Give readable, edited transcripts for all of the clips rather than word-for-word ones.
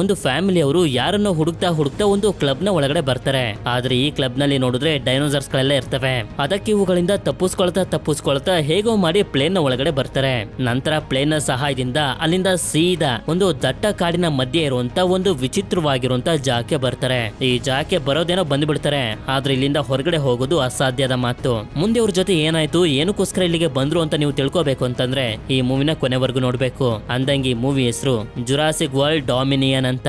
ಒಂದು ಫ್ಯಾಮಿಲಿ ಅವರು ಯಾರನ್ನೋ ಹುಡುಕ್ತಾ ಒಂದು ಕ್ಲಬ್ ನ ಒಳಗಡೆ ಬರ್ತಾರೆ. ಆದ್ರೆ ಈ ಕ್ಲಬ್ ನಲ್ಲಿ ನೋಡಿದ್ರೆ ಡೈನೋಸಾರ್ಸ್ ಗಳೆಲ್ಲ ಇರ್ತವೆ. ಅದಕ್ಕೆ ಇವುಗಳಿಂದ ತಪ್ಪಿಸ್ಕೊಳ್ತಾ ಹೇಗೋ ಮಾಡಿ ಪ್ಲೇನ್ ನ ಒಳಗಡೆ ಬರ್ತಾರೆ. ನಂತರ ಪ್ಲೇನ್ ನ ಸಹಾಯದಿಂದ ಅಲ್ಲಿಂದ ಸೀದಾ ಒಂದು ದಟ್ಟ ಕಾಡಿನ ಮಧ್ಯೆ ಇರುವಂತ ಒಂದು ವಿಚಿತ್ರವಾಗಿರುವಂತ ಜಾಗಕ್ಕೆ ಬರ್ತಾರೆ. ಈ ಜಾಗಕ್ಕೆ ಬರೋದೇನೋ ಬಂದ್ಬಿಡ್ತಾರೆ. ಆದ್ರೆ ಇಲ್ಲಿಂದ ಹೊರಗಡೆ ಹೋಗೋದು ಅಸಾಧ್ಯದ ಮಾತು. ಮುಂದೆ ಅವ್ರ ಜೊತೆ ಏನಾಯ್ತು, ಏನಕ್ಕೋಸ್ಕರ ಇಲ್ಲಿಗೆ ಬಂದ್ರು ಅಂತ ನೀವು ತಿಳ್ಕೋಬೇಕು ಅಂತಂದ್ರೆ ಈ ಮೂವಿನ ಕೊನೆವರೆಗೂ ನೋಡ್ಬೇಕು. ಅಂದಂಗೆ ಈ ಮೂವಿ ಹೆಸರು ಜುರಾಸಿಕ್ ವರ್ಲ್ಡ್ ಡಾಮಿನಿಯನ್ ಅಂತ.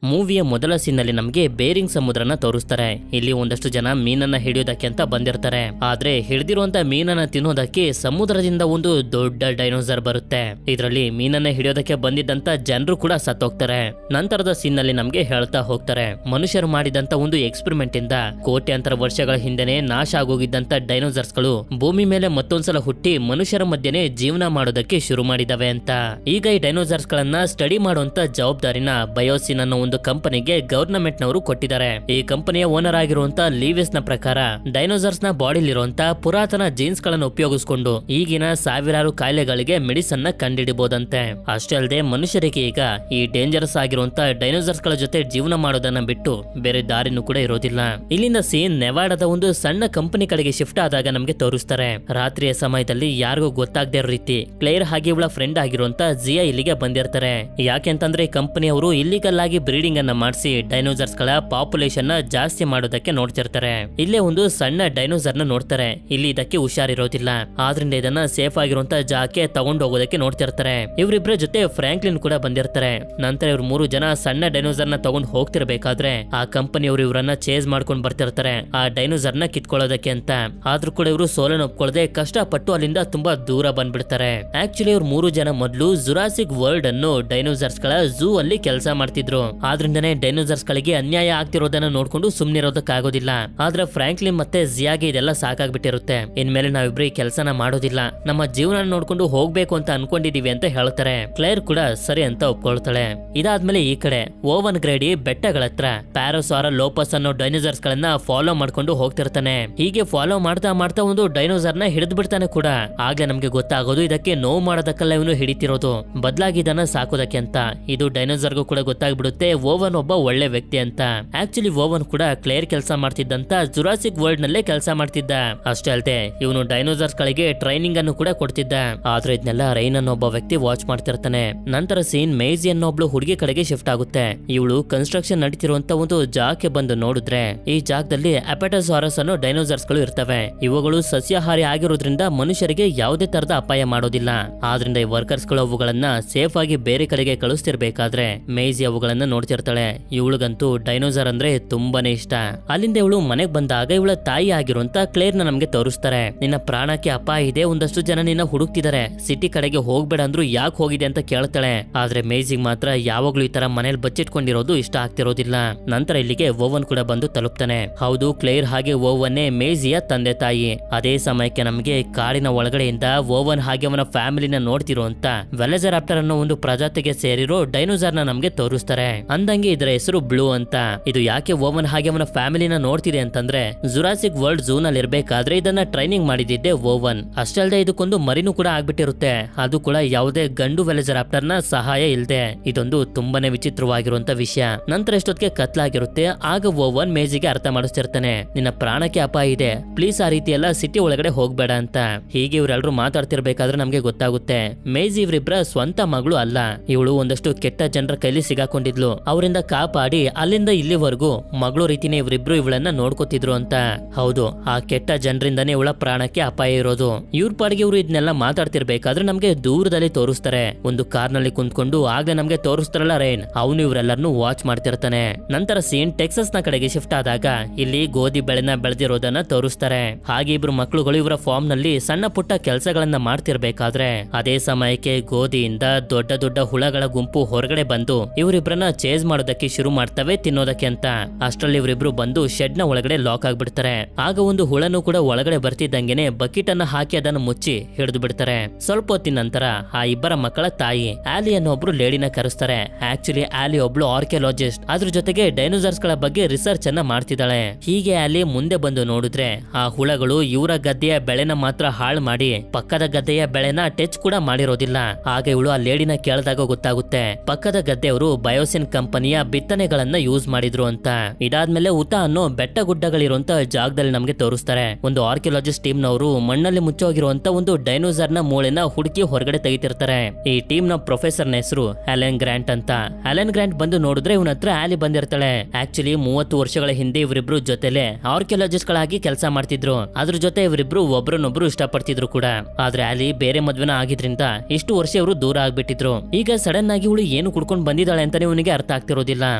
ಮೂವಿಯ ಮೊದಲ ಸೀನ್ನಲ್ಲಿ ನಮಗೆ ಬೇರಿಂಗ್ ಸಮುದ್ರನ ತೋರಿಸ್ತಾರೆ. ಇಲ್ಲಿ ಒಂದಷ್ಟು ಜನ ಮೀನನ್ನ ಹಿಡಿಯೋದಕ್ಕೆ ಅಂತ ಬಂದಿರ್ತಾರೆ. ಆದ್ರೆ ಹಿಡಿದಿರುವಂತ ಮೀನನ್ನ ತಿನ್ನೋದಕ್ಕೆ ಸಮುದ್ರದಿಂದ ಒಂದು ದೊಡ್ಡ ಡೈನೋಸಾರ್ ಬರುತ್ತೆ. ಇದರಲ್ಲಿ ಮೀನನ್ನ ಹಿಡಿಯೋದಕ್ಕೆ ಬಂದಿದ್ದಂತ ಜನರು ಕೂಡ ಸತ್ತೋಗ್ತಾರೆ. ನಂತರದ ಸೀನ್ನಲ್ಲಿ ನಮ್ಗೆ ಹೇಳ್ತಾ ಹೋಗ್ತಾರೆ, ಮನುಷ್ಯರು ಮಾಡಿದಂತ ಒಂದು ಎಕ್ಸ್ಪೆರಿಮೆಂಟ್ ಇಂದ ಕೋಟ್ಯಾಂತರ ವರ್ಷಗಳ ಹಿಂದೆನೆ ನಾಶ ಆಗೋಗಿದ್ದಂತ ಡೈನೋಸಾರ್ಸ್ ಗಳು ಭೂಮಿ ಮೇಲೆ ಮತ್ತೊಂದ್ಸಲ ಹುಟ್ಟಿ ಮನುಷ್ಯರ ಮಧ್ಯೆನೆ ಜೀವನ ಮಾಡೋದಕ್ಕೆ ಶುರು ಮಾಡಿದವೆ ಅಂತ. ಈಗ ಈ ಡೈನೋಸಾರ್ಸ್ ಗಳನ್ನ ಸ್ಟಡಿ ಮಾಡುವಂತ ಜವಾಬ್ದಾರಿನ ಬಯೋಸಿನ್ ಅನ್ನೋ ಒಂದು ಕಂಪನಿಗೆ ಗವರ್ನಮೆಂಟ್ ನವರು ಕೊಟ್ಟಿದ್ದಾರೆ. ಈ ಕಂಪನಿಯ ಓನರ್ ಆಗಿರುವಂತ ಲೀವಿಸ್ ನ ಪ್ರಕಾರ ಡೈನೋಸಾರ್ಸ್ ನ ಬಾಡಿಲಿರುವಂತ ಪುರಾತನ ಜೀನ್ಸ್ ಗಳನ್ನು ಉಪಯೋಗಿಸಿಕೊಂಡು ಈಗಿನ ಸಾವಿರಾರು ಕಾಯಿಲೆಗಳಿಗೆ ಮೆಡಿಸನ್ ನ ಕಂಡುಹಿಡಿಬಹುದಂತೆ. ಅಷ್ಟೇ ಅಲ್ಲದೆ ಮನುಷ್ಯರಿಗೆ ಈಗ ಈ ಡೇಂಜರಸ್ ಆಗಿರುವಂತ ಡೈನೋಸಾರ್ಸ್ ಗಳ ಜೊತೆ ಜೀವನ ಮಾಡೋದನ್ನ ಬಿಟ್ಟು ಬೇರೆ ದಾರಿನೂ ಕೂಡ ಇರೋದಿಲ್ಲ. ಇಲ್ಲಿಂದ ಸೀನ್ ನೆವಾಡದ ಒಂದು ಸಣ್ಣ ಕಂಪನಿ ಕಡೆಗೆ ಶಿಫ್ಟ್ ಆದಾಗ ನಮ್ಗೆ ತೋರಿಸ್ತಾರೆ. ರಾತ್ರಿಯ ಸಮಯದಲ್ಲಿ ಯಾರಿಗೂ ಗೊತ್ತಾಗದೇ ಇರೋ ರೀತಿ ಕ್ಲೇರ್ ಹಾಗೆ ಇವಳ ಫ್ರೆಂಡ್ ಆಗಿರುವಂತ ಜಿಯಾ ಇಲ್ಲಿಗೆ ಬಂದಿರ್ತಾರೆ. ಯಾಕೆಂತಂದ್ರೆ ಈ ಕಂಪನಿಯವರು ಇಲ್ಲಿಗಲ್ ಆಗಿ ಬ್ರೀಡಿಂಗ್ ಅನ್ನ ಮಾಡಿಸಿ ಡೈನೋಸಾರ್ಸ್ ಗಳ ಪಾಪ್ಯುಲೇಷನ್ ನ ಜಾಸ್ತಿ ಮಾಡೋದಕ್ಕೆ ನೋಡ್ತಿರ್ತಾರೆ. ಇಲ್ಲೇ ಒಂದು ಸಣ್ಣ ಡೈನೋಸಾರ್ ನ ನೋಡ್ತಾರೆ. ಇಲ್ಲಿ ಇದಕ್ಕೆ ಹುಷಾರಿರೋದಿಲ್ಲ. ಆದ್ರಿಂದ ಇದನ್ನ ಸೇಫ್ ಆಗಿರುವಂತ ಜಾಗಕ್ಕೆ ತಗೊಂಡು ಹೋಗೋದಕ್ಕೆ ನೋಡ್ತಿರ್ತಾರೆ. ಇವರಿಬ್ಬರ ಜೊತೆ ಫ್ರಾಂಕ್ಲಿನ್ ಕೂಡ ಬಂದಿರ್ತಾರೆ. ನಂತರ ಇವ್ರು 3 ಜನ ಸಣ್ಣ ಡೈನೋಸಾರ್ ನ ತಗೊಂಡು ಹೋಗ್ತಿರ್ಬೇಕಾದ್ರೆ ಆ ಕಂಪನಿಯವರು ಇವರನ್ನ ಚೇಸ್ ಮಾಡ್ಕೊಂಡು ಬರ್ತಿರ್ತಾರೆ ಆ ಡೈನೋಸಾರ್ ನ ಕಿತ್ಕೊಳ್ಳೋದಕ್ಕೆ ಅಂತ. ಆದ್ರೂ ಕೂಡ ಇವರು ಸೋಲನ್ನು ಒಪ್ಕೊಳ್ಳದೆ ಕಷ್ಟಪಟ್ಟು ಅಲ್ಲಿಂದ ತುಂಬಾ ದೂರ ಬಂದ್ಬಿಡ್ತಾರೆ. ಆಕ್ಚುಲಿ ಇವ್ರು 3 ಜನ ಮೊದಲು ಜುರಾಸಿಕ್ ವರ್ಲ್ಡ್ ಅನ್ನು ಡೈನೋಸಾರ್ಸ್ ಗಳ ಝೂ ಅಲ್ಲಿ ಕೆಲಸ ಮಾಡ್ತಿದ್ರು. ಆದ್ರಿಂದನೇ ಡೈನೋಸಾರ್ಸ್ ಗಳಿಗೆ ಅನ್ಯಾಯ ಆಗ್ತಿರೋದನ್ನ ನೋಡ್ಕೊಂಡು ಸುಮ್ನಿರೋದಕ್ಕಾಗೋದಿಲ್ಲ. ಆದ್ರೆ ಫ್ರಾಂಕ್ಲಿನ್ ಮತ್ತೆ ಜಿಯಾಗೆ ಇದೆಲ್ಲ ಸಾಕಾಗ್ಬಿಟ್ಟಿರುತ್ತೆ. ಇನ್ಮೇಲೆ ನಾವಿಬ್ರು ಈ ಕೆಲಸನ ಮಾಡೋದಿಲ್ಲ, ನಮ್ಮ ಜೀವನ ನೋಡ್ಕೊಂಡು ಹೋಗ್ಬೇಕು ಅಂತ ಅನ್ಕೊಂಡಿದೀವಿ ಅಂತ ಹೇಳ್ತಾರೆ. ಕ್ಲೇರ್ ಕೂಡ ಸರಿ ಅಂತ ಒಪ್ಕೊಳ್ತಾಳೆ. ಇದಾದ್ಮೇಲೆ ಈ ಕಡೆ ಓವನ್ ಗ್ರೇಡಿ ಬೆಟ್ಟಗಳ ಹತ್ರ ಪ್ಯಾರೋಸಾರ ಲೋಪಸ್ ಅನ್ನೋ ಡೈನೋಸಾರ್ಸ್ ಗಳನ್ನ ಫಾಲೋ ಮಾಡ್ಕೊಂಡು ಹೋಗ್ತಿರ್ತಾನೆ. ಹೀಗೆ ಫಾಲೋ ಮಾಡ್ತಾ ಒಂದು ಡೈನೋಸಾರ್ ನ ಹಿಡಿದು ಬಿಡ್ತಾನೆ ಕೂಡ. ಆಗ್ಲೇ ನಮ್ಗೆ ಗೊತ್ತಾಗೋದು ಇದಕ್ಕೆ ನೋವು ಮಾಡೋದಕ್ಕಲ್ಲ ಇವನು ಹಿಡಿತಿರೋದು, ಬದಲಾಗಿ ಇದನ್ನ ಸಾಕೋದಕ್ಕೆ ಅಂತ. ಇದು ಡೈನೋಸಾರ್ಗೂ ಕೂಡ ಗೊತ್ತಾಗ್ಬಿಡುತ್ತೆ ಓವನ್ ಒಬ್ಬ ಒಳ್ಳೆ ವ್ಯಕ್ತಿ ಅಂತ. ಆಕ್ಚುಲಿ ಓವನ್ ಕೂಡ ಕ್ಲೇರ್ ಕೆಲಸ ಮಾಡ್ತಿದ್ದಂತ ಜುರಾಸಿಕ್ ವರ್ಲ್ಡ್ ನಲ್ಲೇ ಕೆಲಸ ಮಾಡ್ತಿದ್ದ. ಅಷ್ಟೇ ಅಲ್ಲದೆ ಇವನು ಡೈನೋಸಾರ್ಸ್ ಗಳಿಗೆ ಟ್ರೈನಿಂಗ್ ಅನ್ನು ಕೂಡ ಕೊಡ್ತಿದ್ದ. ಆದ್ರೆ ಇದನ್ನೆಲ್ಲ ರೈನ್ ಅನ್ನೋ ಒಬ್ಬ ವ್ಯಕ್ತಿ ವಾಚ್ ಮಾಡ್ತಿರ್ತಾನೆ. ನಂತರ ಸೀನ್ ಮೇಜಿ ಅನ್ನೋ ಒಬ್ಳು ಹುಡುಗಿ ಕಡೆಗೆ ಶಿಫ್ಟ್ ಆಗುತ್ತೆ. ಇವಳು ಕನ್ಸ್ಟ್ರಕ್ಷನ್ ನಡೀತಿರುವಂತ ಒಂದು ಜಾಗಕ್ಕೆ ಬಂದು ನೋಡಿದ್ರೆ ಈ ಜಾಗದಲ್ಲಿ ಅಪೆಟೋಸಾರಸ್ ಅನ್ನೋ ಡೈನೋಸಾರ್ಸ್ ಗಳು ಇರ್ತವೆ. ಇವುಗಳು ಸಸ್ಯಾಹಾರಿ ಆಗಿರೋದ್ರಿಂದ ಮನುಷ್ಯರಿಗೆ ಯಾವುದೇ ತರದ ಅಪಾಯ ಮಾಡೋದಿಲ್ಲ. ಆದ್ರಿಂದ ಈ ವರ್ಕರ್ಸ್ ಗಳು ಅವುಗಳನ್ನ ಸೇಫ್ ಆಗಿ ಬೇರೆ ಕಡೆಗೆ ಕಳಿಸ್ತಿರ್ಬೇಕಾದ್ರೆ ಮೇಜಿ ಅವುಗಳನ್ನ ನೋಡ್ತಿರ್ತಾಳೆ. ಇವಳಿಗಂತೂ ಡೈನೋಸಾರ್ ಅಂದ್ರೆ ತುಂಬಾನೇ ಇಷ್ಟ. ಅಲ್ಲಿಂದ ಇವಳು ಮನೆಗ್ ಬಂದಾಗ ಇವಳ ತಾಯಿ ಆಗಿರುವಂತ ಕ್ಲೇರ್ ನ ನಮ್ಗೆ ತೋರಿಸ್ತಾರೆ. ನಿನ್ನ ಪ್ರಾಣಕ್ಕೆ ಅಪಾಯ ಇದೆ, ಒಂದಷ್ಟು ಜನ ನಿನ್ನ ಹುಡುಕ್ತಿದ್ದಾರೆ, ಸಿಟಿ ಕಡೆಗೆ ಹೋಗ್ಬೇಡ ಅಂದ್ರು ಯಾಕೆ ಹೋಗಿದೆ ಅಂತ ಕೇಳ್ತಾಳೆ. ಆದ್ರೆ ಮೇಜಿಗ್ ಮಾತ್ರ ಯಾವಾಗ್ಲೂ ಈ ತರ ಮನೇಲಿ ಬಚ್ಚಿಟ್ಕೊಂಡಿರೋದು ಇಷ್ಟ ಆಗ್ತಿರೋದಿಲ್ಲ. ನಂತರ ಇಲ್ಲಿಗೆ ಓವನ್ ಕೂಡ ಬಂದು ತಲುಪ್ತಾನೆ. ಹೌದು, ಕ್ಲೇರ್ ಹಾಗೆ ಓವನ್ನೇ ಮೇಜಿಯ ತಂದೆ ತಾಯಿ. ಅದೇ ಸಮಯಕ್ಕೆ ನಮ್ಗೆ ಕಾಡಿನ ಒಳಗಡೆಯಿಂದ ಓವನ್ ಹಾಗೆ ಅವನ ಫ್ಯಾಮಿಲಿನ ನೋಡ್ತಿರುವಂತ ವೆಲೆಜರಾಪ್ಟರ್ ಅನ್ನೋ ಒಂದು ಪ್ರಜಾತಿಗೆ ಸೇರಿರೋ ಡೈನೋಸಾರ್ ನ ನಮ್ಗೆ ತೋರಿಸ್ತಾರೆ. ಅಂದಂಗೆ ಇದರ ಹೆಸರು ಬ್ಲೂ ಅಂತ. ಇದು ಯಾಕೆ ಓವನ್ ಹಾಗೆ ಅವನ ಫ್ಯಾಮಿಲಿನ ನೋಡ್ತಿದೆ ಅಂತಂದ್ರೆ ಜುರಾಸಿಕ್ ವರ್ಲ್ಡ್ ಝೂ ನಲ್ಲಿ ಇರ್ಬೇಕಾದ್ರೆ ಇದನ್ನ ಟ್ರೈನಿಂಗ್ ಮಾಡಿದ್ದೆ ಓವನ್. ಅಷ್ಟೇ ಅಲ್ಲದೆ ಇದಕ್ಕೊಂದು ಮರಿನೂ ಕೂಡ ಆಗ್ಬಿಟ್ಟಿರುತ್ತೆ. ಅದು ಕೂಡ ಯಾವುದೇ ಗಂಡು ವೆಲೆಜರಾಪ್ಟರ್ ನ ಸಹಾಯ ಇಲ್ದೆ. ಇದೊಂದು ತುಂಬಾನೇ ವಿಚಿತ್ರವಾಗಿರುವಂತ ವಿಷಯ. ನಂತರ ಎಷ್ಟೊತ್ತಿಗೆ ಕತ್ಲಾಗಿರುತ್ತೆ. ಆಗ ಓವನ್ ಮೇಜಿಗೆ ಅರ್ಥ ಮಾಡಿಸ್ತಿರ್ತಾನೆ, ನಿನ್ನ ಪ್ರಾಣಕ್ಕೆ ಅಪಾಯ ಇದೆ, ಪ್ಲೀಸ್ ಆ ರೀತಿ ಎಲ್ಲ ಸಿಟಿ ಒಳಗಡೆ ಹೋಗ್ಬೇಡ ಅಂತ. ಹೀಗೆ ಇವರೆಲ್ಲರೂ ಮಾತಾಡ್ತಿರ್ಬೇಕಾದ್ರೆ ನಮ್ಗೆ ಗೊತ್ತಾಗುತ್ತೆ ಮೇಜಿ ಇವರಿಬ್ಬರ ಸ್ವಂತ ಮಗಳು ಅಲ್ಲ. ಇವಳು ಒಂದಷ್ಟು ಕೆಟ್ಟ ಜನರ ಕೈಲಿ ಸಿಗಾಕೊಂಡಿದ್ಲು. ಅವರಿಂದ ಕಾಪಾಡಿ ಅಲ್ಲಿಂದ ಇಲ್ಲಿವರೆಗೂ ಮಗಳು ರೀತಿನೇ ಇವರಿಬ್ರು ಇವಳನ್ನ ನೋಡ್ಕೋತಿದ್ರು ಅಂತ. ಹೌದು, ಆ ಕೆಟ್ಟ ಜನರಿಂದಾನೇ ಇವಳ ಪ್ರಾಣಕ್ಕೆ ಅಪಾಯ ಇರೋದು. ಇವ್ರ ಪಾಡಿಗೆ ಇವರು ಇದನ್ನೆಲ್ಲ ಮಾತಾಡ್ತಿರ್ಬೇಕಾದ್ರೆ ನಮ್ಗೆ ದೂರದಲ್ಲಿ ತೋರಿಸ್ತಾರೆ. ಒಂದು ಕಾರ್ ನಲ್ಲಿ ಕುಂತ್ಕೊಂಡು ಆಗ್ಲೇ ನಮ್ಗೆ ತೋರಿಸ್ತಾರಲ್ಲ ರೈನ್, ಅವನು ಇವರೆಲ್ಲರನ್ನು ವಾಚ್ ಮಾಡ್ತಿರ್ತಾನೆ. ನಂತರ ಸೀನ್ ಟೆಕ್ಸಸ್ ನ ಕಡೆಗೆ ಶಿಫ್ಟ್ ಆದಾಗ ಇಲ್ಲಿ ಗೋಧಿ ಬೆಳೆನ ಬೆಳೆದಿರೋದನ್ನ ತೋರಿಸ್ತಾರೆ. ಹಾಗೆ ಇಬ್ರು ಮಕ್ಕಳುಗಳು ಇವರ ಫಾರ್ಮ್ ನಲ್ಲಿ ಸಣ್ಣ ಪುಟ್ಟ ಕೆಲಸಗಳನ್ನ ಮಾಡ್ತಿರ್ಬೇಕಾದ್ರೆ ಅದೇ ಸಮಯಕ್ಕೆ ಗೋಧಿಯಿಂದ ದೊಡ್ಡ ದೊಡ್ಡ ಹುಳಗಳ ಗುಂಪು ಹೊರಗಡೆ ಬಂದು ಇವರಿಬ್ರನ್ನ ಚೇಸ್ ಚೇಸ್ ಮಾಡೋದಕ್ಕೆ ಶುರು ಮಾಡ್ತವೆ ತಿನ್ನೋದಕ್ಕೆ ಅಂತ. ಅಷ್ಟ್ರಲ್ಲಿ ಇವರಿಬ್ರು ಬಂದು ಶೆಡ್ ನ ಒಳಗಡೆ ಲಾಕ್ ಆಗ್ಬಿಡ್ತಾರೆ. ಆಗ ಒಂದು ಹುಳನು ಕೂಡ ಒಳಗಡೆ ಬರ್ತಿದ್ದಂಗೆನೆ ಬಕೆಟ್ ಅನ್ನ ಹಾಕಿ ಅದನ್ನು ಮುಚ್ಚಿ ಹಿಡಿದು ಬಿಡ್ತಾರೆ. ಸ್ವಲ್ಪ ಹೊತ್ತಿನ ನಂತರ ಆ ಇಬ್ಬರ ಮಕ್ಕಳ ತಾಯಿ ಆಲಿ ಅನ್ನೋ ಒಬ್ರು ಲೇಡಿನ ಕರೆಸ್ತಾರೆ. ಆಕ್ಚುಲಿ ಆಲಿ ಒಬ್ಳು ಆರ್ಕಿಯಾಲಜಿಸ್ಟ್, ಅದ್ರ ಜೊತೆಗೆ ಡೈನೋಸಾರ್ಸ್ ಗಳ ಬಗ್ಗೆ ರಿಸರ್ಚ್ ಅನ್ನ ಮಾಡ್ತಿದ್ದಾಳೆ. ಹೀಗೆ ಆಲಿ ಮುಂದೆ ಬಂದು ನೋಡಿದ್ರೆ ಆ ಹುಳಗಳು ಇವರ ಗದ್ದೆಯ ಬೆಳೆನ ಮಾತ್ರ ಹಾಳು ಮಾಡಿ ಪಕ್ಕದ ಗದ್ದೆಯ ಬೆಳೆನ ಟಚ್ ಕೂಡ ಮಾಡಿರೋದಿಲ್ಲ. ಆಗ ಇವಳು ಆ ಲೇಡಿನ ಕೇಳಿದಾಗ ಗೊತ್ತಾಗುತ್ತೆ ಪಕ್ಕದ ಗದ್ದೆಯವರು ಬಯೋಸಿನ್ ಕಂಪನಿಯ ಬಿತ್ತನೆಗಳನ್ನ ಯೂಸ್ ಮಾಡಿದ್ರು ಅಂತ. ಇದಾದ್ಮೇಲೆ ಉತಾ ಅನ್ನೋ ಬೆಟ್ಟ ಗುಡ್ಡಗಳಿರುವಂತ ಜಾಗದಲ್ಲಿ ನಮ್ಗೆ ತೋರಿಸ್ತಾರೆ. ಒಂದು ಆರ್ಕಿಯಾಲಜಿಸ್ಟ್ ಟೀಮ್ ನವರು ಮಣ್ಣಲ್ಲಿ ಮುಚ್ಚೋಗಿರುವಂತ ಒಂದು ಡೈನೋಸಾರ್ ನ ಮೂಳೆನ ಹುಡುಕಿ ಹೊರಗಡೆ ತೆಗಿತಿರ್ತಾರೆ. ಈ ಟೀಮ್ ನ ಪ್ರೊಫೆಸರ್ ನ ಹೆಸರು ಅಲೆನ್ ಗ್ರಾಂಟ್ ಅಂತ. ಅಲೆನ್ ಗ್ರಾಂಟ್ ಬಂದು ನೋಡಿದ್ರೆ ಇವನ ಹತ್ರ ಆಲಿ ಬಂದಿರ್ತಾಳೆ. ಆಕ್ಚುಲಿ 30 ವರ್ಷಗಳ ಹಿಂದೆ ಇವರಿಬ್ರು ಜೊತೆಲೆ ಆರ್ಕಿಯಾಲಜಿಸ್ಟ್ ಗಳಾಗಿ ಕೆಲಸ ಮಾಡ್ತಿದ್ರು. ಅದ್ರ ಜೊತೆ ಇವರಿಬ್ರು ಒಬ್ರನ್ನೊಬ್ರು ಇಷ್ಟಪಡ್ತಿದ್ರು ಕೂಡ. ಆದ್ರೆ ಆಲಿ ಬೇರೆ ಮದ್ವೆನ ಆಗಿದ್ರಿಂದ ಇಷ್ಟು ವರ್ಷ ಇವರು ದೂರ ಆಗ್ಬಿಟ್ಟಿದ್ರು. ಈಗ ಸಡನ್ ಆಗಿ ಇವಳು ಏನು ಕುಡ್ಕೊಂಡು ಬಂದಿದ್ದಾಳೆ ಅಂತಾನೆ ಇವನಿಗೆ ಅರ್ಥ ಆಗ್ತಿರೋದಿಲ್ಲ.